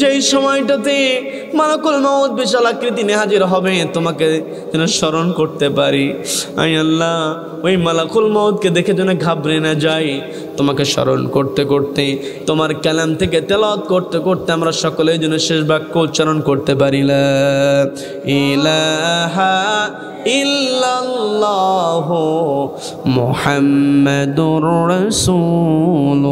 যেই সময়টাতে মালাকুল মউত বিশাল আকৃতি নিয়ে হাজির হবে, তোমাকে যেন স্মরণ করতে পারি। আমি আল্লাহ ওই মালাকুল মউতকে দেখে যেন ঘাবড়ে না যাই, তোমাকে স্মরণ করতে করতে তোমার কালাম থেকে তেলাওয়াত করতে করতে আমরা সকলেই যেন শেষ বাক্য উচ্চারণ করতে পারি, লা ইলাহা ইল্লাল্লাহু মুহাম্মাদুর রাসূলুল্লাহ।